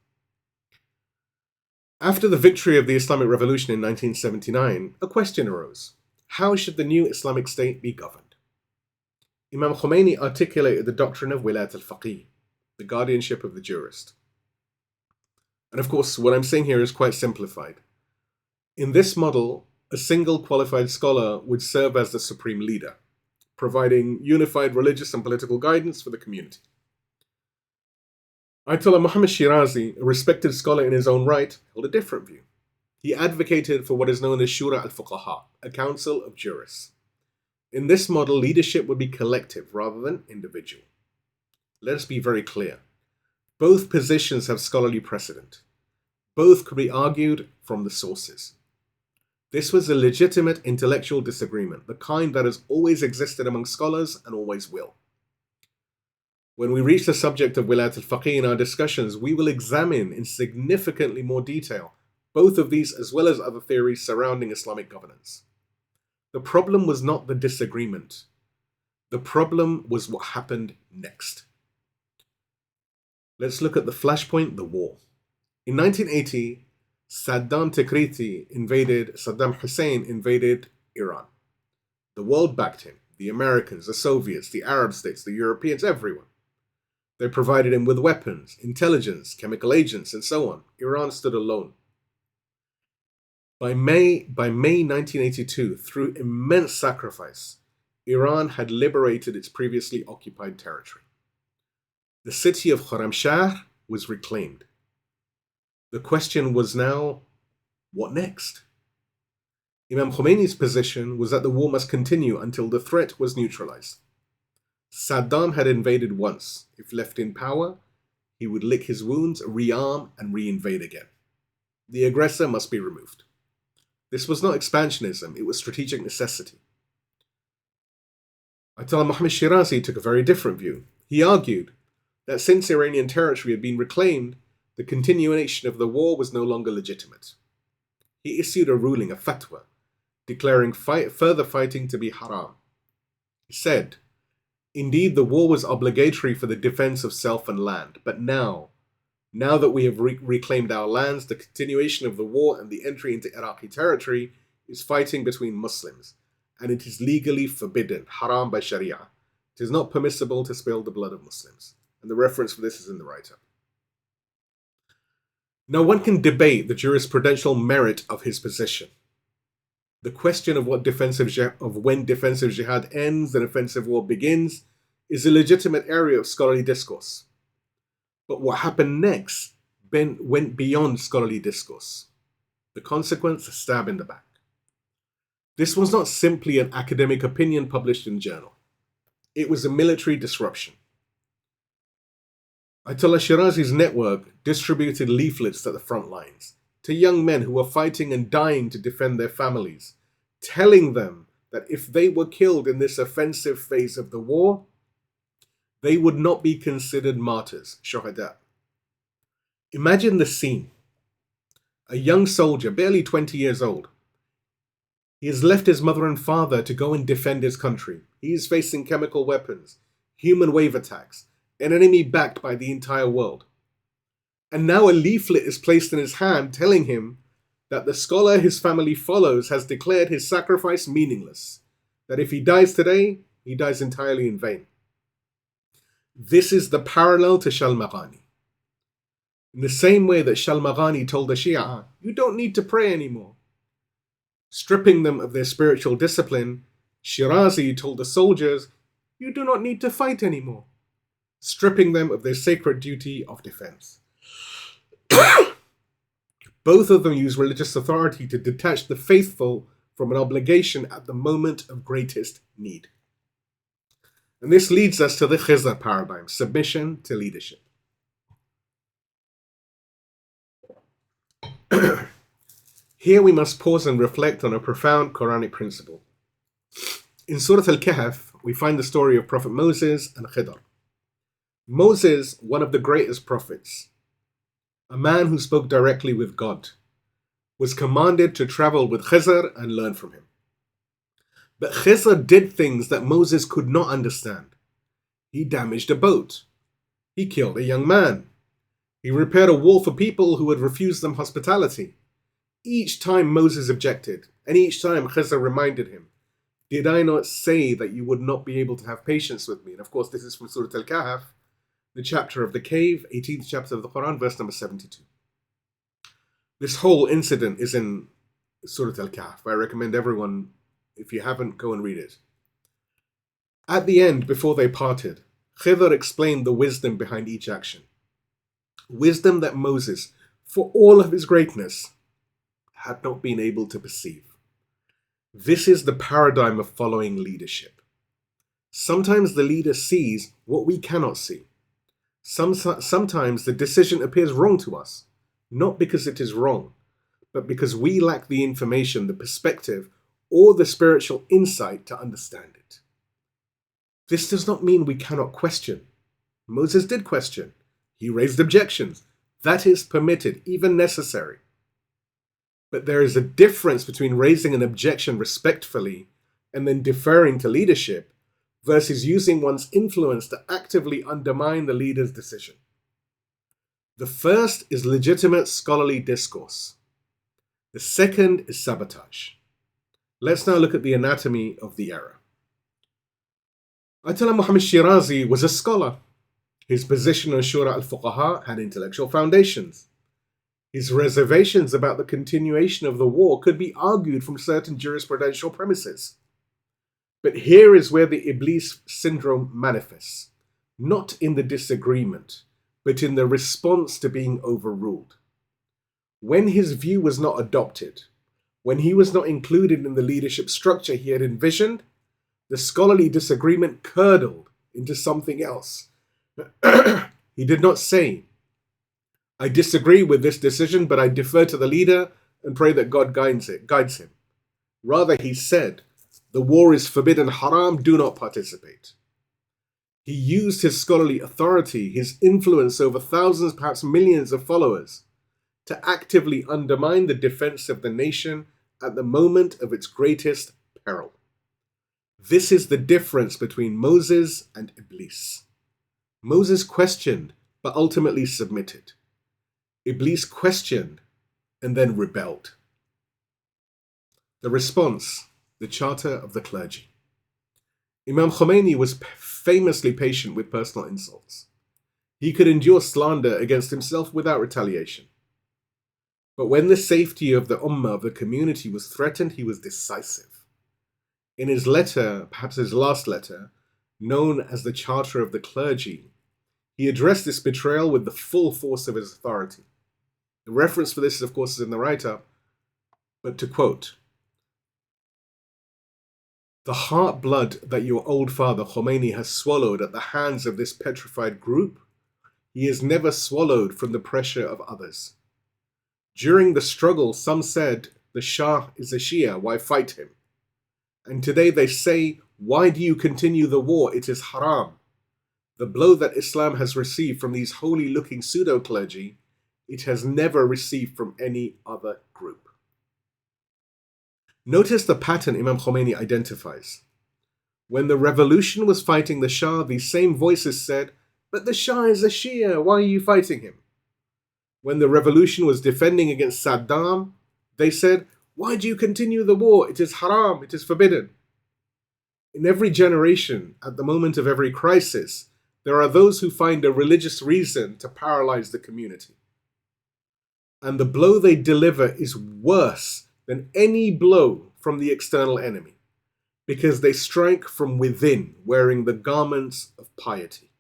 After the victory of the Islamic Revolution in 1979, a question arose. How should the new Islamic State be governed? Imam Khomeini articulated the doctrine of wilayat al-faqih, the guardianship of the jurist. And of course, what I'm saying here is quite simplified. In this model, a single qualified scholar would serve as the supreme leader, providing unified religious and political guidance for the community. Ayatollah Muhammad Shirazi, a respected scholar in his own right, held a different view. He advocated for what is known as Shura al-Fuqaha, a council of jurists. In this model, leadership would be collective rather than individual. Let us be very clear. Both positions have scholarly precedent. Both could be argued from the sources. This was a legitimate intellectual disagreement, the kind that has always existed among scholars and always will. When we reach the subject of wilayat al-faqih in our discussions, we will examine in significantly more detail both of these as well as other theories surrounding Islamic governance. The problem was not the disagreement. The problem was what happened next. Let's look at the flashpoint, the war. In 1980, Saddam Hussein invaded Iran. The world backed him. The Americans, the Soviets, the Arab states, the Europeans, everyone. They provided him with weapons, intelligence, chemical agents, and so on. Iran stood alone. By May 1982, through immense sacrifice, Iran had liberated its previously occupied territory. The city of Khorramshahr was reclaimed. The question was now, what next? Imam Khomeini's position was that the war must continue until the threat was neutralized. Saddam had invaded once. If left in power, he would lick his wounds, rearm, and reinvade again. The aggressor must be removed. This was not expansionism, it was strategic necessity. Ayatollah Muhammad Shirazi took a very different view. He argued that since Iranian territory had been reclaimed, the continuation of the war was no longer legitimate. He issued a ruling, a fatwa, declaring further fighting to be haram. He said, indeed, the war was obligatory for the defense of self and land, but now that we have reclaimed our lands, the continuation of the war and the entry into Iraqi territory is fighting between Muslims, and it is legally forbidden, haram by Sharia. It is not permissible to spill the blood of Muslims. And the reference for this is in the write-up. Now, one can debate the jurisprudential merit of his position. The question of when defensive jihad ends and offensive war begins is a legitimate area of scholarly discourse. But what happened next went beyond scholarly discourse. The consequence, a stab in the back. This was not simply an academic opinion published in a journal. It was a military disruption. Ayatollah Shirazi's network distributed leaflets at the front lines to young men who were fighting and dying to defend their families, telling them that if they were killed in this offensive phase of the war, they would not be considered martyrs, shuhada. Imagine the scene. A young soldier, barely 20 years old. He has left his mother and father to go and defend his country. He is facing chemical weapons, human wave attacks, an enemy backed by the entire world. And now a leaflet is placed in his hand telling him that the scholar his family follows has declared his sacrifice meaningless, that if he dies today, he dies entirely in vain. This is the parallel to Shalmaghani. In the same way that Shalmaghani told the Shia, you don't need to pray anymore. Stripping them of their spiritual discipline, Shirazi told the soldiers, you do not need to fight anymore, stripping them of their sacred duty of defense. Both of them use religious authority to detach the faithful from an obligation at the moment of greatest need. And this leads us to the Khizr paradigm, submission to leadership. Here we must pause and reflect on a profound Quranic principle. In Surah Al-Kahf, we find the story of Prophet Moses and Khidr. Moses, one of the greatest prophets, a man who spoke directly with God, was commanded to travel with Khizr and learn from him. But Khizr did things that Moses could not understand. He damaged a boat. He killed a young man. He repaired a wall for people who had refused them hospitality. Each time Moses objected, and each time Khizr reminded him, did I not say that you would not be able to have patience with me? And of course, this is from Surah Al-Kahf, the chapter of the cave, 18th chapter of the Quran, verse number 72. This whole incident is in Surah Al-Kahf. I recommend everyone, if you haven't, go and read it. At the end, before they parted, Khidr explained the wisdom behind each action. Wisdom that Moses, for all of his greatness, had not been able to perceive. This is the paradigm of following leadership. Sometimes the leader sees what we cannot see. Sometimes the decision appears wrong to us, not because it is wrong, but because we lack the information, the perspective, or the spiritual insight to understand it. This does not mean we cannot question. Moses did question. He raised objections. That is permitted, even necessary. But there is a difference between raising an objection respectfully and then deferring to leadership versus using one's influence to actively undermine the leader's decision. The first is legitimate scholarly discourse. The second is sabotage. Let's now look at the anatomy of the error. Ayatollah Muhammad Shirazi was a scholar. His position on Shura al-Fuqaha had intellectual foundations. His reservations about the continuation of the war could be argued from certain jurisprudential premises. But here is where the Iblis syndrome manifests, not in the disagreement, but in the response to being overruled. When his view was not adopted, when he was not included in the leadership structure he had envisioned, the scholarly disagreement curdled into something else. He did not say, I disagree with this decision, but I defer to the leader and pray that God guides him. Rather, he said, the war is forbidden, haram, do not participate. He used his scholarly authority, his influence over thousands, perhaps millions of followers, to actively undermine the defense of the nation at the moment of its greatest peril. This is the difference between Moses and Iblis. Moses questioned, but ultimately submitted. Iblis questioned and then rebelled. The response, the charter of the clergy. Imam Khomeini was famously patient with personal insults. He could endure slander against himself without retaliation. But when the safety of the ummah, of the community, was threatened, he was decisive. In his letter, perhaps his last letter, known as the Charter of the Clergy, he addressed this betrayal with the full force of his authority. The reference for this, of course, is in the write-up, but to quote, the heart blood that your old father Khomeini has swallowed at the hands of this petrified group, he has never swallowed from the pressure of others. During the struggle, some said, the Shah is a Shia, why fight him? And today they say, why do you continue the war? It is haram. The blow that Islam has received from these holy-looking pseudo-clergy, it has never received from any other group. Notice the pattern Imam Khomeini identifies. When the revolution was fighting the Shah, these same voices said, but the Shah is a Shia, why are you fighting him? When the revolution was defending against Saddam, they said, why do you continue the war? It is haram, it is forbidden. In every generation, at the moment of every crisis, there are those who find a religious reason to paralyze the community. And the blow they deliver is worse than any blow from the external enemy, because they strike from within, wearing the garments of piety.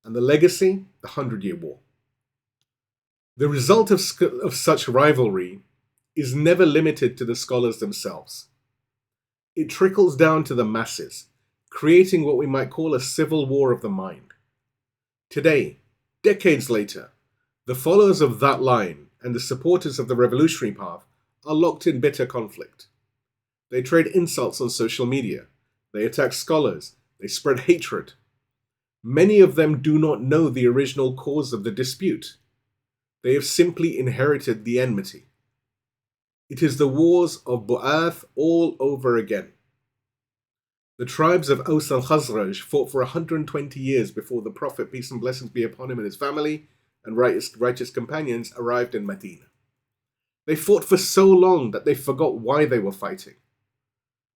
And the legacy, the 100-Year War. The result of such rivalry is never limited to the scholars themselves. It trickles down to the masses, creating what we might call a civil war of the mind. Today, decades later, the followers of that line and the supporters of the revolutionary path are locked in bitter conflict. They trade insults on social media. They attack scholars. They spread hatred. Many of them do not know the original cause of the dispute. They have simply inherited the enmity. It is the wars of Bu'ath all over again. The tribes of Aus and Khazraj fought for 120 years before the Prophet, peace and blessings be upon him, and his family and righteous companions arrived in Medina. They fought for so long that they forgot why they were fighting.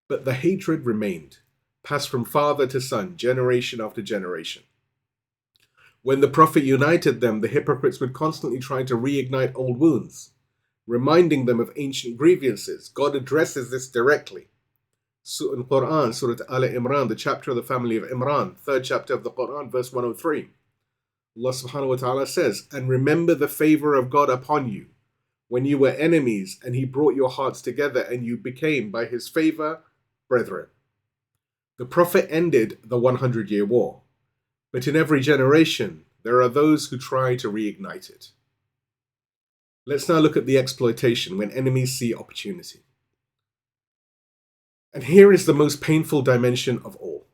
But the hatred remained, passed from father to son, generation after generation. When the Prophet united them, the hypocrites would constantly try to reignite old wounds, reminding them of ancient grievances. God addresses this directly. In Quran, Surah Al-Imran, the chapter of the family of Imran, third chapter of the Quran, verse 103. Allah subhanahu wa ta'ala says, and remember the favor of God upon you, when you were enemies, and he brought your hearts together, and you became, by his favor, brethren. The Prophet ended the 100-Year War, but in every generation, there are those who try to reignite it. Let's now look at the exploitation when enemies see opportunity. And here is the most painful dimension of all.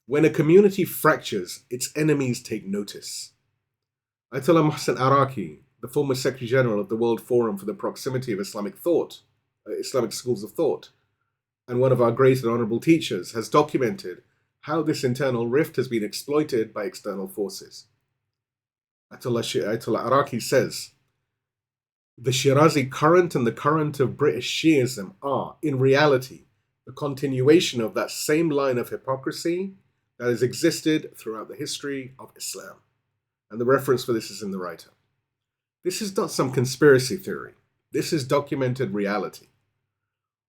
When a community fractures, its enemies take notice. Ayatollah Mohsen Araki, the former Secretary General of the World Forum for the Proximity of Islamic Thought, Islamic Schools of Thought, and one of our great and honorable teachers, has documented how this internal rift has been exploited by external forces. Ayatollah Araki says, The Shirazi current and the current of British Shi'ism are, in reality, the continuation of that same line of hypocrisy that has existed throughout the history of Islam. And the reference for this is in the write up. This is not some conspiracy theory. This is documented reality.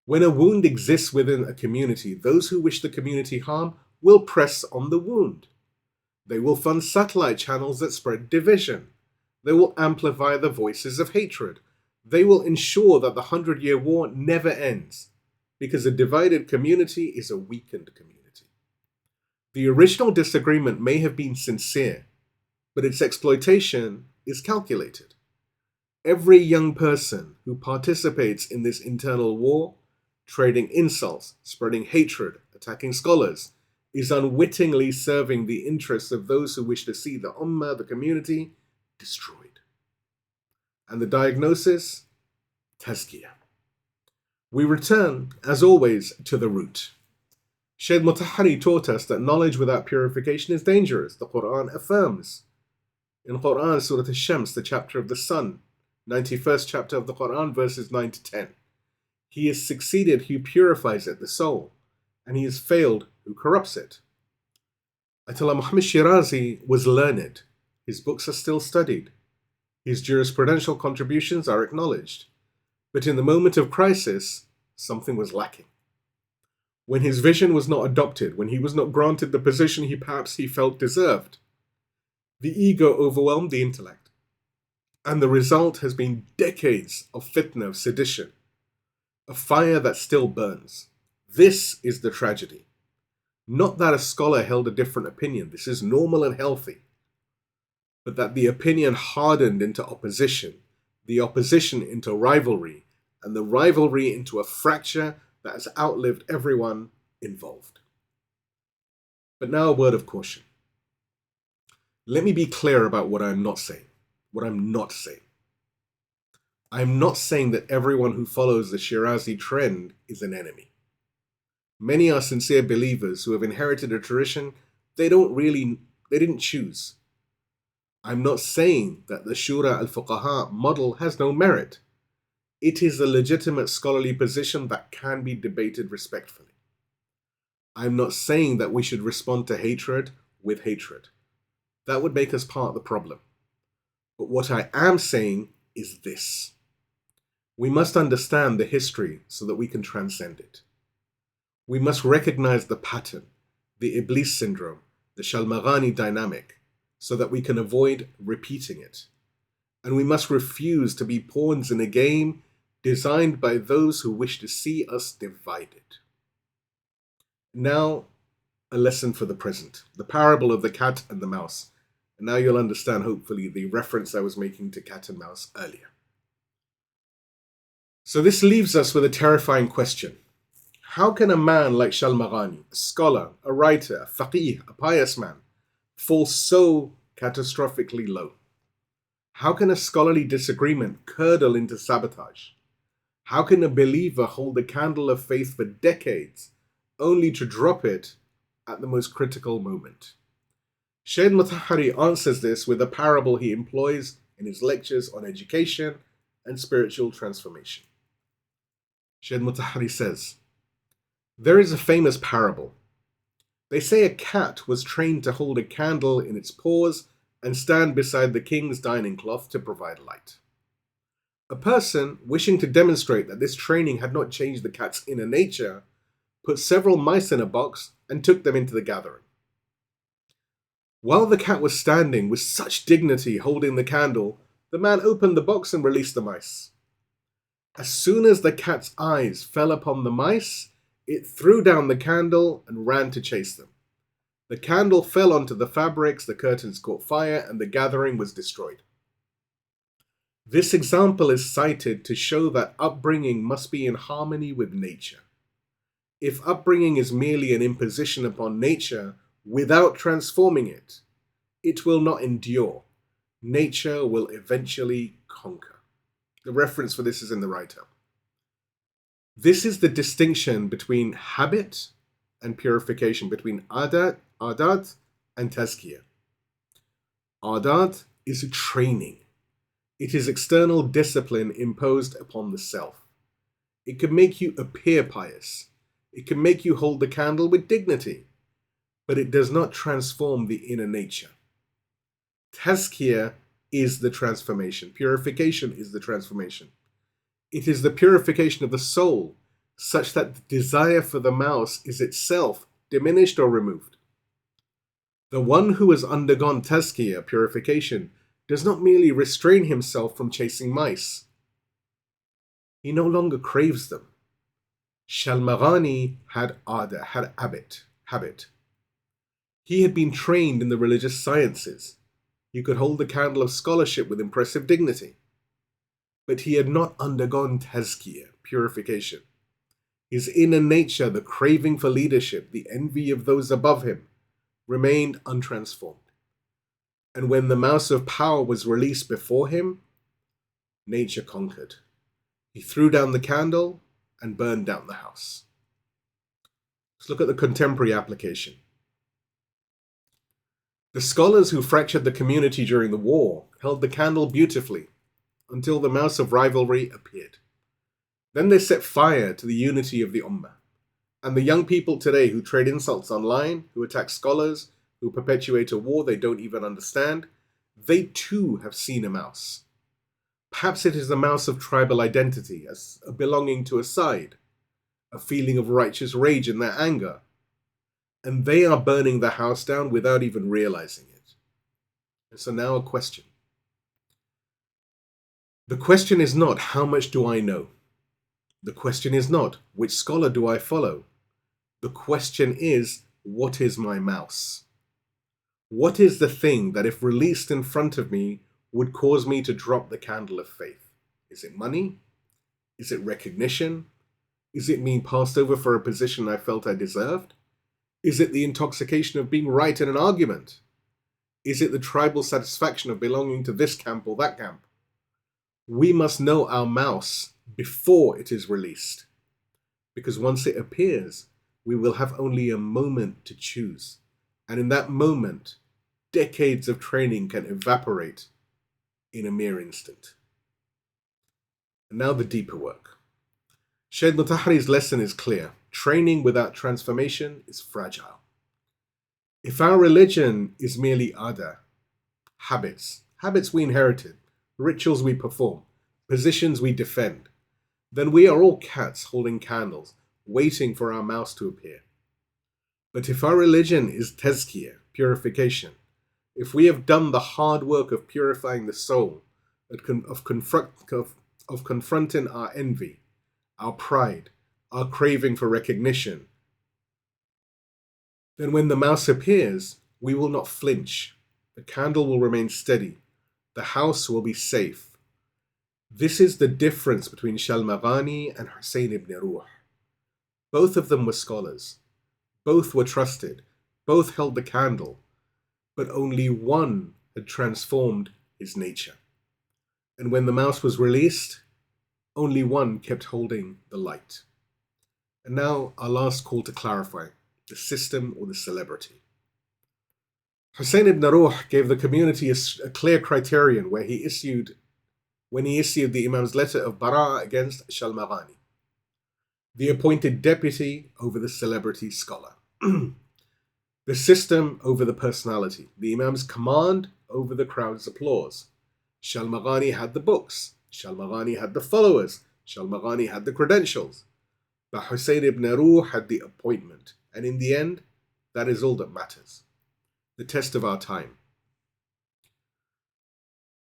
When a wound exists within a community, those who wish the community harm will press on the wound. They will fund satellite channels that spread division. They will amplify the voices of hatred. They will ensure that the 100-Year War never ends, because a divided community is a weakened community. The original disagreement may have been sincere, but its exploitation is calculated. Every young person who participates in this internal war, trading insults, spreading hatred, attacking scholars, is unwittingly serving the interests of those who wish to see the ummah, the community, destroyed. And the diagnosis? Tazkiyah. We return, as always, to the root. Shaykh Mutahari taught us that knowledge without purification is dangerous. The Quran affirms. In Quran, Surah Al-Shams, the chapter of the sun, 91st chapter of the Quran, verses 9 to 10. He has succeeded who purifies it, the soul, and he has failed who corrupts it. Ayatollah Muhammad Shirazi was learned. His books are still studied. His jurisprudential contributions are acknowledged. But in the moment of crisis, something was lacking. When his vision was not adopted, when he was not granted the position he felt deserved, the ego overwhelmed the intellect. And the result has been decades of fitna, of sedition, a fire that still burns. This is the tragedy. Not that a scholar held a different opinion, this is normal and healthy, but that the opinion hardened into opposition, the opposition into rivalry, and the rivalry into a fracture that has outlived everyone involved. But now a word of caution. Let me be clear about what I'm not saying. I'm not saying that everyone who follows the Shirazi trend is an enemy. Many are sincere believers who have inherited a tradition they didn't choose. I'm not saying that the Shura al-Fuqaha model has no merit. It is a legitimate scholarly position that can be debated respectfully. I'm not saying that we should respond to hatred with hatred. That would make us part of the problem. But what I am saying is this. We must understand the history so that we can transcend it. We must recognize the pattern, the Iblis syndrome, the Shalmaghani dynamic, so that we can avoid repeating it. And we must refuse to be pawns in a game designed by those who wish to see us divided. Now, a lesson for the present, the parable of the cat and the mouse. And now you'll understand, hopefully, the reference I was making to cat and mouse earlier. So this leaves us with a terrifying question. How can a man like Shalmaghani, a scholar, a writer, a faqih, a pious man, fall so catastrophically low? How can a scholarly disagreement curdle into sabotage? How can a believer hold the candle of faith for decades only to drop it at the most critical moment? Shaykh Mutahari answers this with a parable he employs in his lectures on education and spiritual transformation. Shaykh Mutahari says, there is a famous parable. They say a cat was trained to hold a candle in its paws and stand beside the king's dining cloth to provide light. A person, wishing to demonstrate that this training had not changed the cat's inner nature, put several mice in a box and took them into the gathering. While the cat was standing with such dignity holding the candle, the man opened the box and released the mice. As soon as the cat's eyes fell upon the mice, it threw down the candle and ran to chase them. The candle fell onto the fabrics, the curtains caught fire, and the gathering was destroyed. This example is cited to show that upbringing must be in harmony with nature. If upbringing is merely an imposition upon nature without transforming it, it will not endure. Nature will eventually conquer. The reference for this is in the write-up. This is the distinction between habit and purification, between adat and tazkiyah. Adat is a training. It is external discipline imposed upon the self. It can make you appear pious. It can make you hold the candle with dignity, but it does not transform the inner nature. Tazkiyah is the transformation. Purification is the transformation. It is the purification of the soul, such that the desire for the mouse is itself diminished or removed. The one who has undergone tazkiyah, purification, does not merely restrain himself from chasing mice. He no longer craves them. Shalmaghani had habit. He had been trained in the religious sciences. He could hold the candle of scholarship with impressive dignity. But he had not undergone tazkiyah, purification. His inner nature, the craving for leadership, the envy of those above him, remained untransformed. And when the mouse of power was released before him, nature conquered. He threw down the candle and burned down the house. Let's look at the contemporary application. The scholars who fractured the community during the war held the candle beautifully until the mouse of rivalry appeared. Then they set fire to the unity of the Ummah. And the young people today who trade insults online, who attack scholars, who perpetuate a war they don't even understand, they too have seen a mouse. Perhaps it is the mouse of tribal identity, as a belonging to a side, a feeling of righteous rage in their anger. And they are burning the house down without even realizing it. And so now a question. The question is not, how much do I know? The question is not, which scholar do I follow? The question is, what is my mouse? What is the thing that, if released in front of me, would cause me to drop the candle of faith? Is it money? Is it recognition? Is it being passed over for a position I felt I deserved? Is it the intoxication of being right in an argument? Is it the tribal satisfaction of belonging to this camp or that camp? We must know our mouse before it is released, because once it appears, we will have only a moment to choose. And in that moment, decades of training can evaporate in a mere instant. And now the deeper work. Shaykh Mutahari's lesson is clear. Training without transformation is fragile. If our religion is merely ada, habits we inherited, rituals we perform, positions we defend, then we are all cats holding candles, waiting for our mouse to appear. But if our religion is tazkiyah, purification, if we have done the hard work of purifying the soul, of confronting our envy, our pride, our craving for recognition, then when the mouse appears, we will not flinch. The candle will remain steady. The house will be safe. This is the difference between Shalmaghani and Husayn ibn Ruh. Both of them were scholars. Both were trusted. Both held the candle. But only one had transformed his nature. And when the mouse was released, only one kept holding the light. And now our last call to clarify, the system or the celebrity. Husayn ibn Ruh gave the community a clear criterion when he issued the Imam's letter of Bara'ah against Shalmaghani, the appointed deputy over the celebrity scholar, the system over the personality, the Imam's command over the crowd's applause. Shalmaghani had the books, Shalmaghani had the followers, Shalmaghani had the credentials, but Husayn ibn Ruh had the appointment, and in the end, that is all that matters. The test of our time.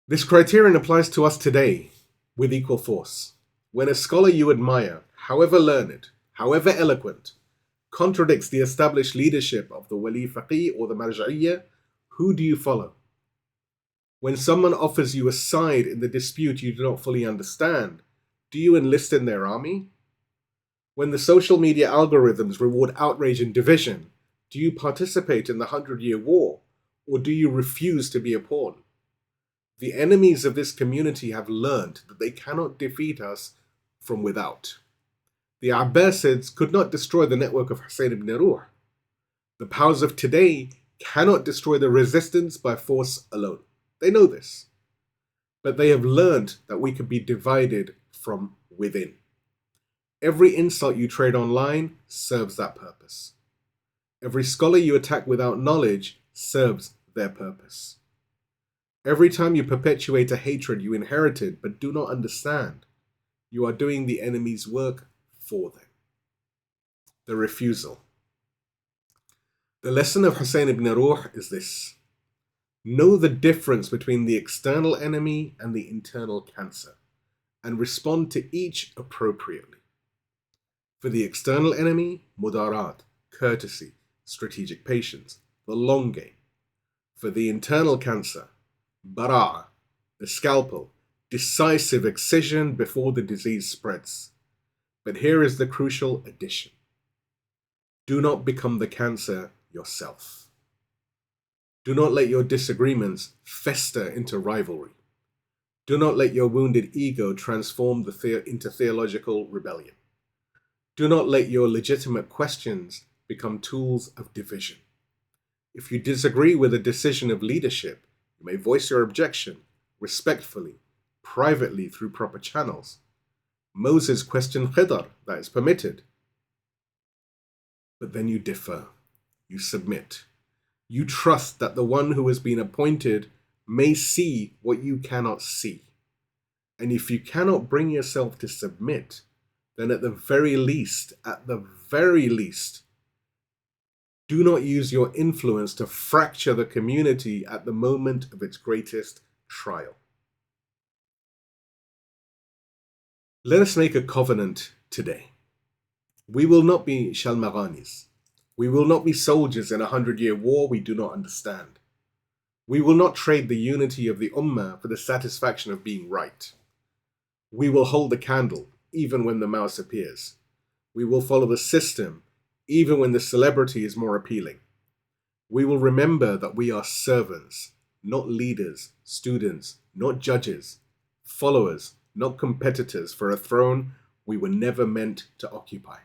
This criterion applies to us today with equal force. When a scholar you admire, however learned, however eloquent, contradicts the established leadership of the Wali Faqih or the Marj'iyyah, who do you follow? When someone offers you a side in the dispute you do not fully understand, do you enlist in their army? When the social media algorithms reward outrage and division, do you participate in the 100-Year War, or do you refuse to be a pawn? The enemies of this community have learned that they cannot defeat us from without. The Abbasids could not destroy the network of Husayn ibn Ruh. The powers of today cannot destroy the resistance by force alone. They know this. but they have learned that we could be divided from within. Every insult you trade online serves that purpose. Every scholar you attack without knowledge serves their purpose. Every time you perpetuate a hatred you inherited but do not understand, you are doing the enemy's work for them. The refusal. The lesson of Husayn ibn Ruh is this: know the difference between the external enemy and the internal cancer, and respond to each appropriately. For the external enemy, mudarat, courtesy, strategic patience, the long game. For the internal cancer, bara'a, the scalpel, decisive excision before the disease spreads. But here is the crucial addition: do not become the cancer yourself. Do not let your disagreements fester into rivalry. Do not let your wounded ego transform into theological rebellion. Do not let your legitimate questions become tools of division. If you disagree with a decision of leadership, you may voice your objection respectfully, privately through proper channels. Moses questioned Khidr, that is permitted. But then you differ, you submit. You trust that the one who has been appointed may see what you cannot see. And if you cannot bring yourself to submit, then at the very least, do not use your influence to fracture the community at the moment of its greatest trial. Let us make a covenant today. We will not be Shalmaghanis. We will not be soldiers in a 100-year war we do not understand. We will not trade the unity of the Ummah for the satisfaction of being right. We will hold the candle even when the mouse appears. We will follow the system even when the celebrity is more appealing. We will remember that we are servants, not leaders, students, not judges, followers, not competitors for a throne we were never meant to occupy.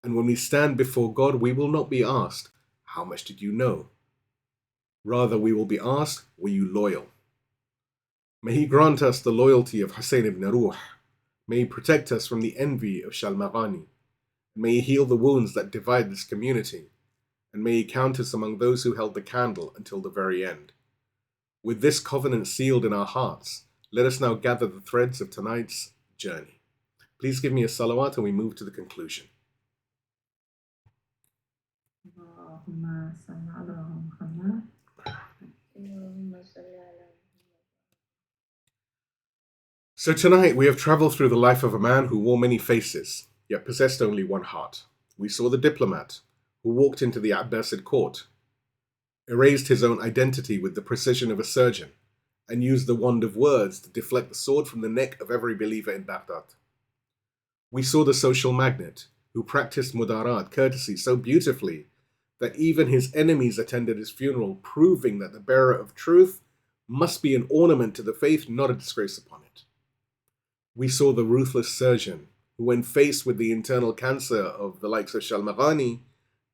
And when we stand before God, we will not be asked, how much did you know? Rather, we will be asked, were you loyal? May He grant us the loyalty of Husayn ibn Ruh. May He protect us from the envy of Shalmaghani. May He heal the wounds that divide this community. And may He count us among those who held the candle until the very end. With this covenant sealed in our hearts, let us now gather the threads of tonight's journey. Please give me a salawat and we move to the conclusion. So tonight we have traveled through the life of a man who wore many faces, yet possessed only one heart. We saw the diplomat who walked into the Abbasid court, erased his own identity with the precision of a surgeon, and used the wand of words to deflect the sword from the neck of every believer in Baghdad. We saw the social magnate who practiced mudarat, courtesy, so beautifully that even his enemies attended his funeral, proving that the bearer of truth must be an ornament to the faith, not a disgrace upon it. We saw the ruthless surgeon who, when faced with the internal cancer of the likes of Shalmaghani,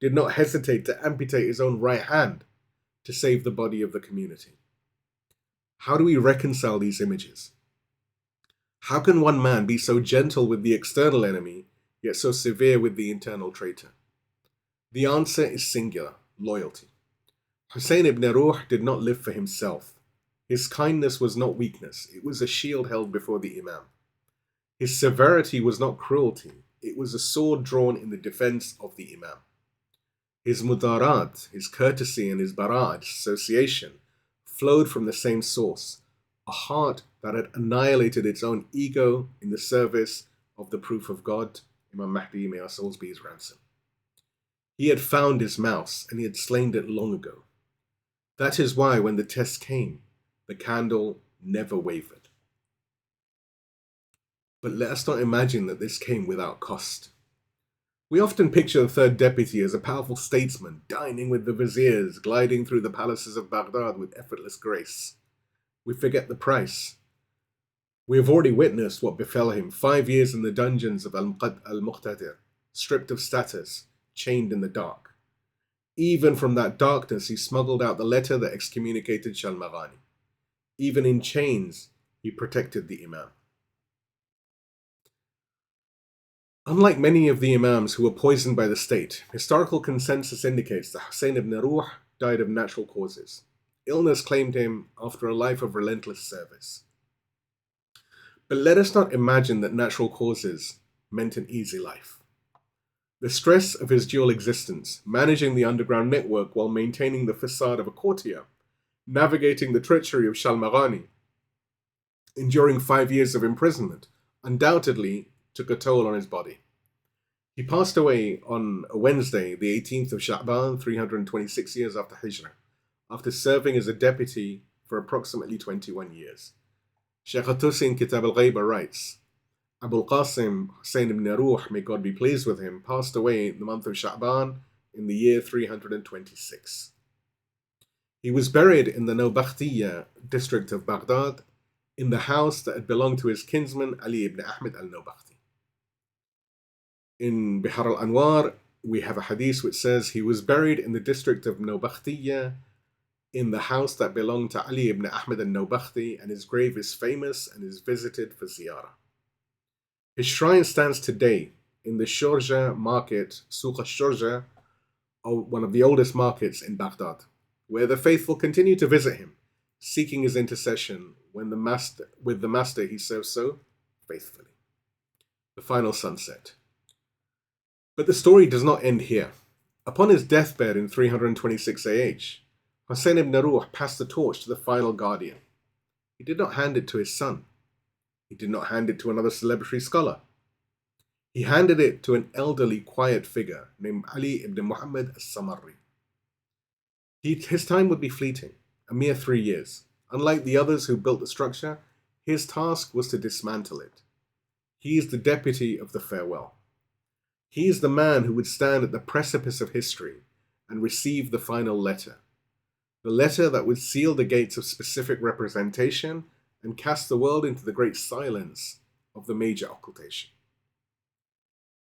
did not hesitate to amputate his own right hand to save the body of the community. How do we reconcile these images? How can one man be so gentle with the external enemy, yet so severe with the internal traitor? The answer is singular: loyalty. Husayn ibn Ruh did not live for himself. His kindness was not weakness, it was a shield held before the Imam. His severity was not cruelty, it was a sword drawn in the defense of the Imam. His mudarat, his courtesy and his bara'at, association, flowed from the same source, a heart that had annihilated its own ego in the service of the proof of God, Imam Mahdi, may our souls be his ransom. He had found his mouse and he had slain it long ago. That is why when the test came, the candle never wavered. But let us not imagine that this came without cost. We often picture the third deputy as a powerful statesman, dining with the viziers, gliding through the palaces of Baghdad with effortless grace. We forget the price. We have already witnessed what befell him: 5 years in the dungeons of al-Muqtadir, stripped of status, chained in the dark. Even from that darkness, he smuggled out the letter that excommunicated Shalmaghani. Even in chains, he protected the Imam. Unlike many of the Imams who were poisoned by the state, historical consensus indicates that Husayn ibn Ruh died of natural causes. Illness claimed him after a life of relentless service. But let us not imagine that natural causes meant an easy life. The stress of his dual existence, managing the underground network while maintaining the facade of a courtier, navigating the treachery of Shalmaghani, enduring 5 years of imprisonment, undoubtedly took a toll on his body. He passed away on a Wednesday, the 18th of Sha'ban, 326 years after Hijrah, after serving as a deputy for approximately 21 years. Shaykh Tusi in Kitab al-Ghaiba writes, Abu al-Qasim Husayn ibn Ruh, may God be pleased with him, passed away in the month of Sha'ban in the year 326. He was buried in the al-Nawbakhti district of Baghdad, in the house that had belonged to his kinsman Ali ibn Ahmed al-Nawbakhti. In Bihar al-Anwar, we have a hadith which says he was buried in the district of Nawbakhti, in the house that belonged to Ali ibn Ahmed al-Nawbakhti, and his grave is famous and is visited for ziyarah. His shrine stands today in the Shurja market, Souq al-Shurja, one of the oldest markets in Baghdad, where the faithful continue to visit him, seeking his intercession with the master he serves so faithfully. The final sunset. But the story does not end here. Upon his deathbed in 326 AH, Husayn ibn Ruh passed the torch to the final guardian. He did not hand it to his son. He did not hand it to another celebrity scholar. He handed it to an elderly, quiet figure named Ali ibn Muhammad al-Samarri. His time would be fleeting, a mere 3 years. Unlike the others who built the structure, his task was to dismantle it. He is the deputy of the farewell. He is the man who would stand at the precipice of history and receive the final letter. The letter that would seal the gates of specific representation and cast the world into the great silence of the major occultation.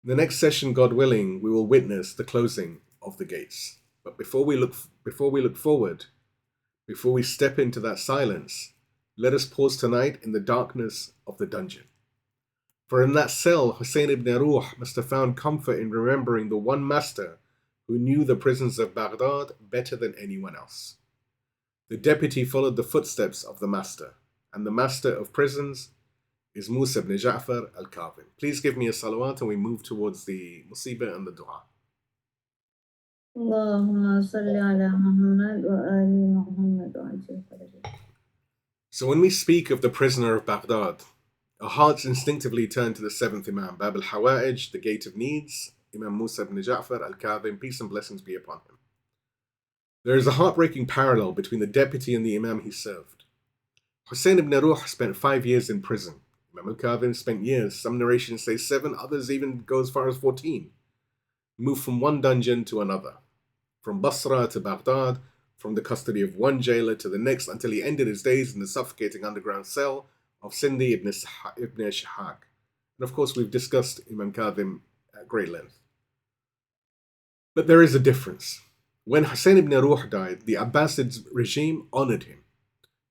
In the next session, God willing, we will witness the closing of the gates. But before we look forward, before we step into that silence, let us pause tonight in the darkness of the dungeon. For in that cell, Husayn ibn Ruh must have found comfort in remembering the one master who knew the prisons of Baghdad better than anyone else. The deputy followed the footsteps of the master, and the master of prisons is Musa ibn Ja'far al-Kadhim. Please give me a salawat and we move towards the musibah and the dua. Allahumma salli ala Muhammad wa ali Muhammad wa ajil farajah. So when we speak of the prisoner of Baghdad, our hearts instinctively turn to the seventh Imam, Bab al-Hawa'ij, the gate of needs, Imam Musa ibn Ja'far al-Kadhim, peace and blessings be upon him. There is a heartbreaking parallel between the deputy and the Imam he served. Husayn ibn Ruh spent 5 years in prison. Imam al-Kadhim spent years, some narrations say 7, others even go as far as 14. Moved from one dungeon to another, from Basra to Baghdad, from the custody of one jailer to the next, until he ended his days in the suffocating underground cell of Sindi ibn Shahak. And of course, we've discussed Imam Kadhim at great length. But there is a difference. When Husayn ibn Ruh died, the Abbasid regime honored him.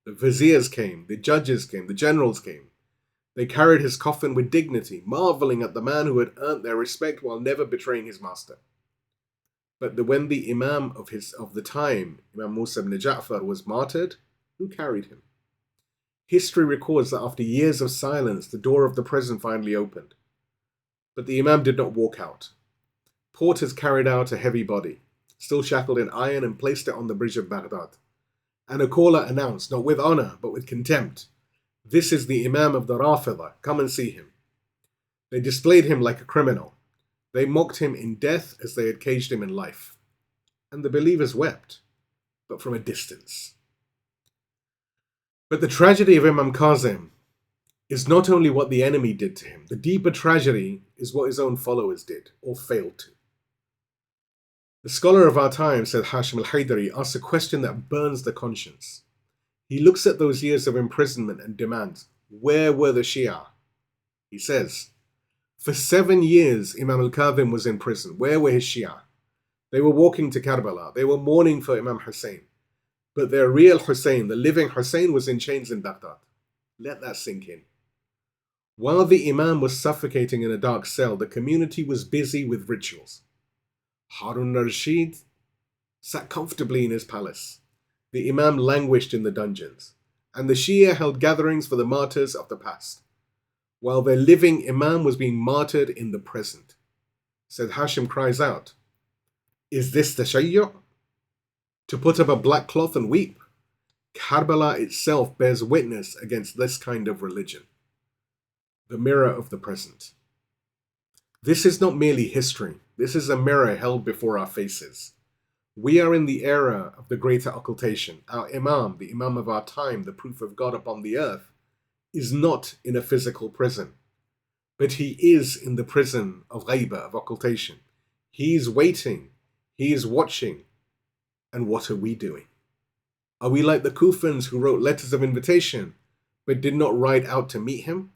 The viziers came, the judges came, the generals came. They carried his coffin with dignity, marveling at the man who had earned their respect while never betraying his master. But when the Imam of the time, Imam Musa ibn Ja'far, was martyred, who carried him? History records that after years of silence, the door of the prison finally opened. But the Imam did not walk out. Porters carried out a heavy body, still shackled in iron, and placed it on the bridge of Baghdad. And a caller announced, not with honor, but with contempt, "This is the Imam of the Rafidah, come and see him." They displayed him like a criminal. They mocked him in death as they had caged him in life. And the believers wept, but from a distance. But the tragedy of Imam Kazim is not only what the enemy did to him. The deeper tragedy is what his own followers did, or failed to. The scholar of our time, said Hashim al-Haydari, asks a question that burns the conscience. He looks at those years of imprisonment and demands, where were the Shia? He says, for 7 years Imam al-Kadhim was in prison. Where were his Shia? They were walking to Karbala. They were mourning for Imam Hussein. But their real Husayn, the living Husayn, was in chains in Baghdad. Let that sink in. While the Imam was suffocating in a dark cell, the community was busy with rituals. Harun al-Rashid sat comfortably in his palace. The Imam languished in the dungeons, and the Shia held gatherings for the martyrs of the past, while their living Imam was being martyred in the present. Said Hashim cries out, "Is this the Shia? To put up a black cloth and weep?" Karbala itself bears witness against this kind of religion. The mirror of the present. This is not merely history. This is a mirror held before our faces. We are in the era of the greater occultation. Our Imam, the Imam of our time, the proof of God upon the earth, is not in a physical prison, but he is in the prison of ghaiba, of occultation. He is waiting. He is watching. And what are we doing? Are we like the Kufans who wrote letters of invitation, but did not ride out to meet him?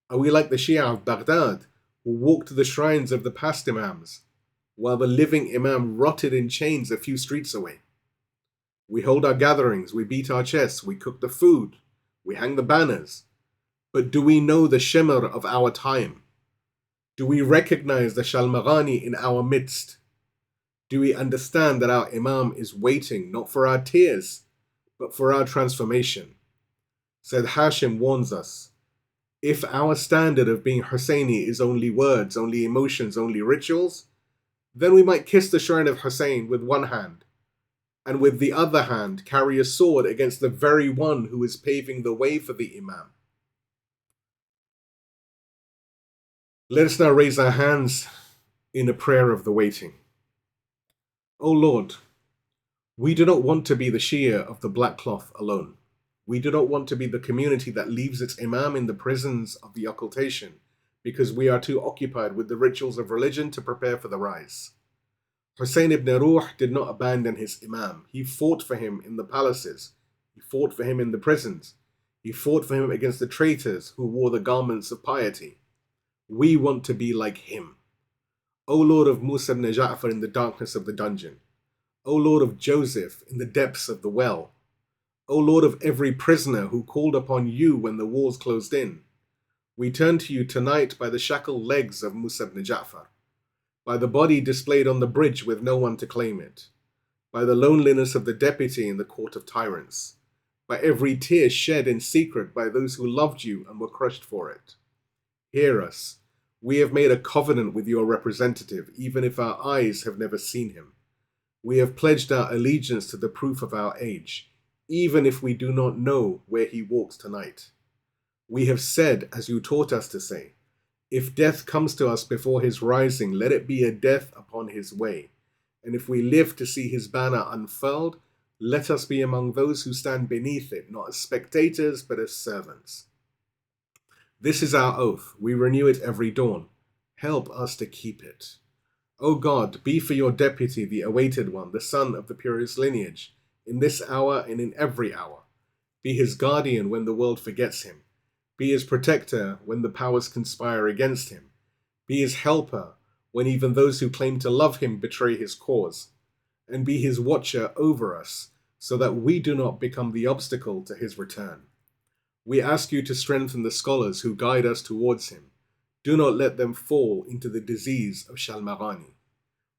Are we like the Shia of Baghdad, who walked to the shrines of the past Imams, while the living Imam rotted in chains a few streets away? We hold our gatherings, we beat our chests, we cook the food, we hang the banners. But do we know the shimmer of our time? Do we recognize the Shalmaghani in our midst? Do we understand that our Imam is waiting not for our tears, but for our transformation? Said Hashim warns us, if our standard of being Husseini is only words, only emotions, only rituals, then we might kiss the shrine of Hussein with one hand, and with the other hand carry a sword against the very one who is paving the way for the Imam. Let us now raise our hands in a prayer of the waiting. O Lord, we do not want to be the Shia of the black cloth alone. We do not want to be the community that leaves its Imam in the prisons of the occultation because we are too occupied with the rituals of religion to prepare for the rise. Husayn ibn Ruh did not abandon his Imam. He fought for him in the palaces. He fought for him in the prisons. He fought for him against the traitors who wore the garments of piety. We want to be like him. O Lord of Musa ibn Ja'far in the darkness of the dungeon. O Lord of Joseph in the depths of the well. O Lord of every prisoner who called upon you when the walls closed in. We turn to you tonight by the shackled legs of Musa ibn Ja'far, by the body displayed on the bridge with no one to claim it, by the loneliness of the deputy in the court of tyrants, by every tear shed in secret by those who loved you and were crushed for it. Hear us. We have made a covenant with your representative, even if our eyes have never seen him. We have pledged our allegiance to the proof of our age, even if we do not know where he walks tonight. We have said, as you taught us to say, if death comes to us before his rising, let it be a death upon his way. And if we live to see his banner unfurled, let us be among those who stand beneath it, not as spectators, but as servants. This is our oath. We renew it every dawn. Help us to keep it. O God, be for your deputy the awaited one, the son of the purest lineage, in this hour and in every hour. Be his guardian when the world forgets him. Be his protector when the powers conspire against him. Be his helper when even those who claim to love him betray his cause. And be his watcher over us, so that we do not become the obstacle to his return. We ask you to strengthen the scholars who guide us towards him. Do not let them fall into the disease of Shalmaghani.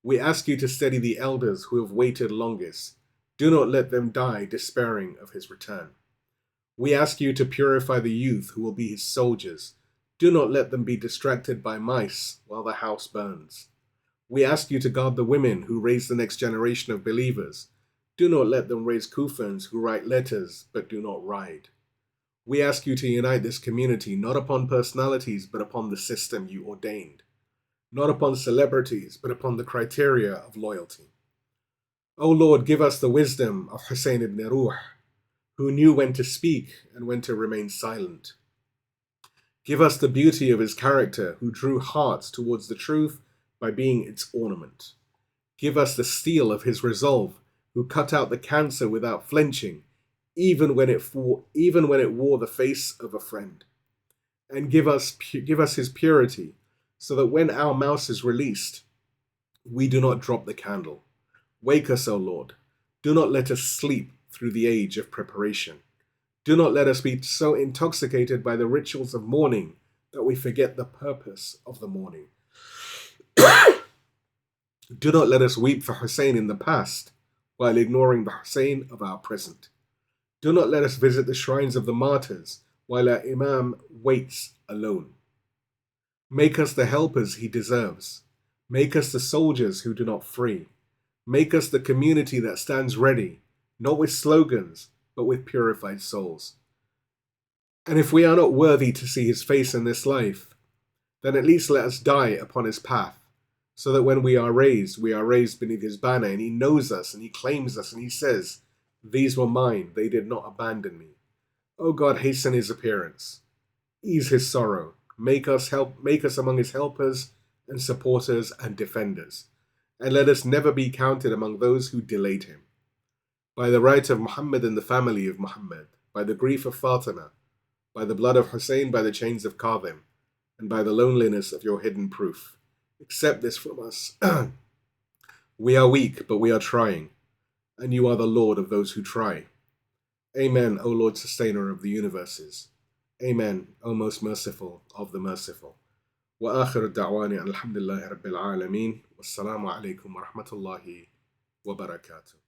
We ask you to steady the elders who have waited longest. Do not let them die despairing of his return. We ask you to purify the youth who will be his soldiers. Do not let them be distracted by mice while the house burns. We ask you to guard the women who raise the next generation of believers. Do not let them raise Kufans who write letters but do not ride. We ask you to unite this community not upon personalities but upon the system you ordained, not upon celebrities but upon the criteria of loyalty. O Lord, give us the wisdom of Husayn ibn Ruh, who knew when to speak and when to remain silent. Give us the beauty of his character, who drew hearts towards the truth by being its ornament. Give us the steel of his resolve, who cut out the cancer without flinching, even when it wore the face of a friend. And give us his purity, so that when our mouse is released, we do not drop the candle. Wake us, O Lord. Do not let us sleep, through the age of preparation. Do not let us be so intoxicated by the rituals of mourning that we forget the purpose of the mourning. Do not let us weep for Husayn in the past while ignoring the Husayn of our present. Do not let us visit the shrines of the martyrs while our Imam waits alone. Make us the helpers he deserves. Make us the soldiers who do not flee. Make us the community that stands ready, not with slogans, but with purified souls. And if we are not worthy to see his face in this life, then at least let us die upon his path, so that when we are raised beneath his banner, and he knows us, and he claims us, and he says, "These were mine, they did not abandon me." O God, hasten his appearance. Ease his sorrow. Make us among his helpers and supporters and defenders. And let us never be counted among those who delayed him. By the right of Muhammad and the family of Muhammad, by the grief of Fatima, by the blood of Husayn, by the chains of Kadhim, and by the loneliness of your hidden proof, accept this from us. We are weak, but we are trying, and you are the Lord of those who try. Amen, O Lord, sustainer of the universes. Amen, O most merciful of the merciful. وآخر الدعواني الحمد لله رب العالمين والسلام عليكم ورحمة الله وبركاته.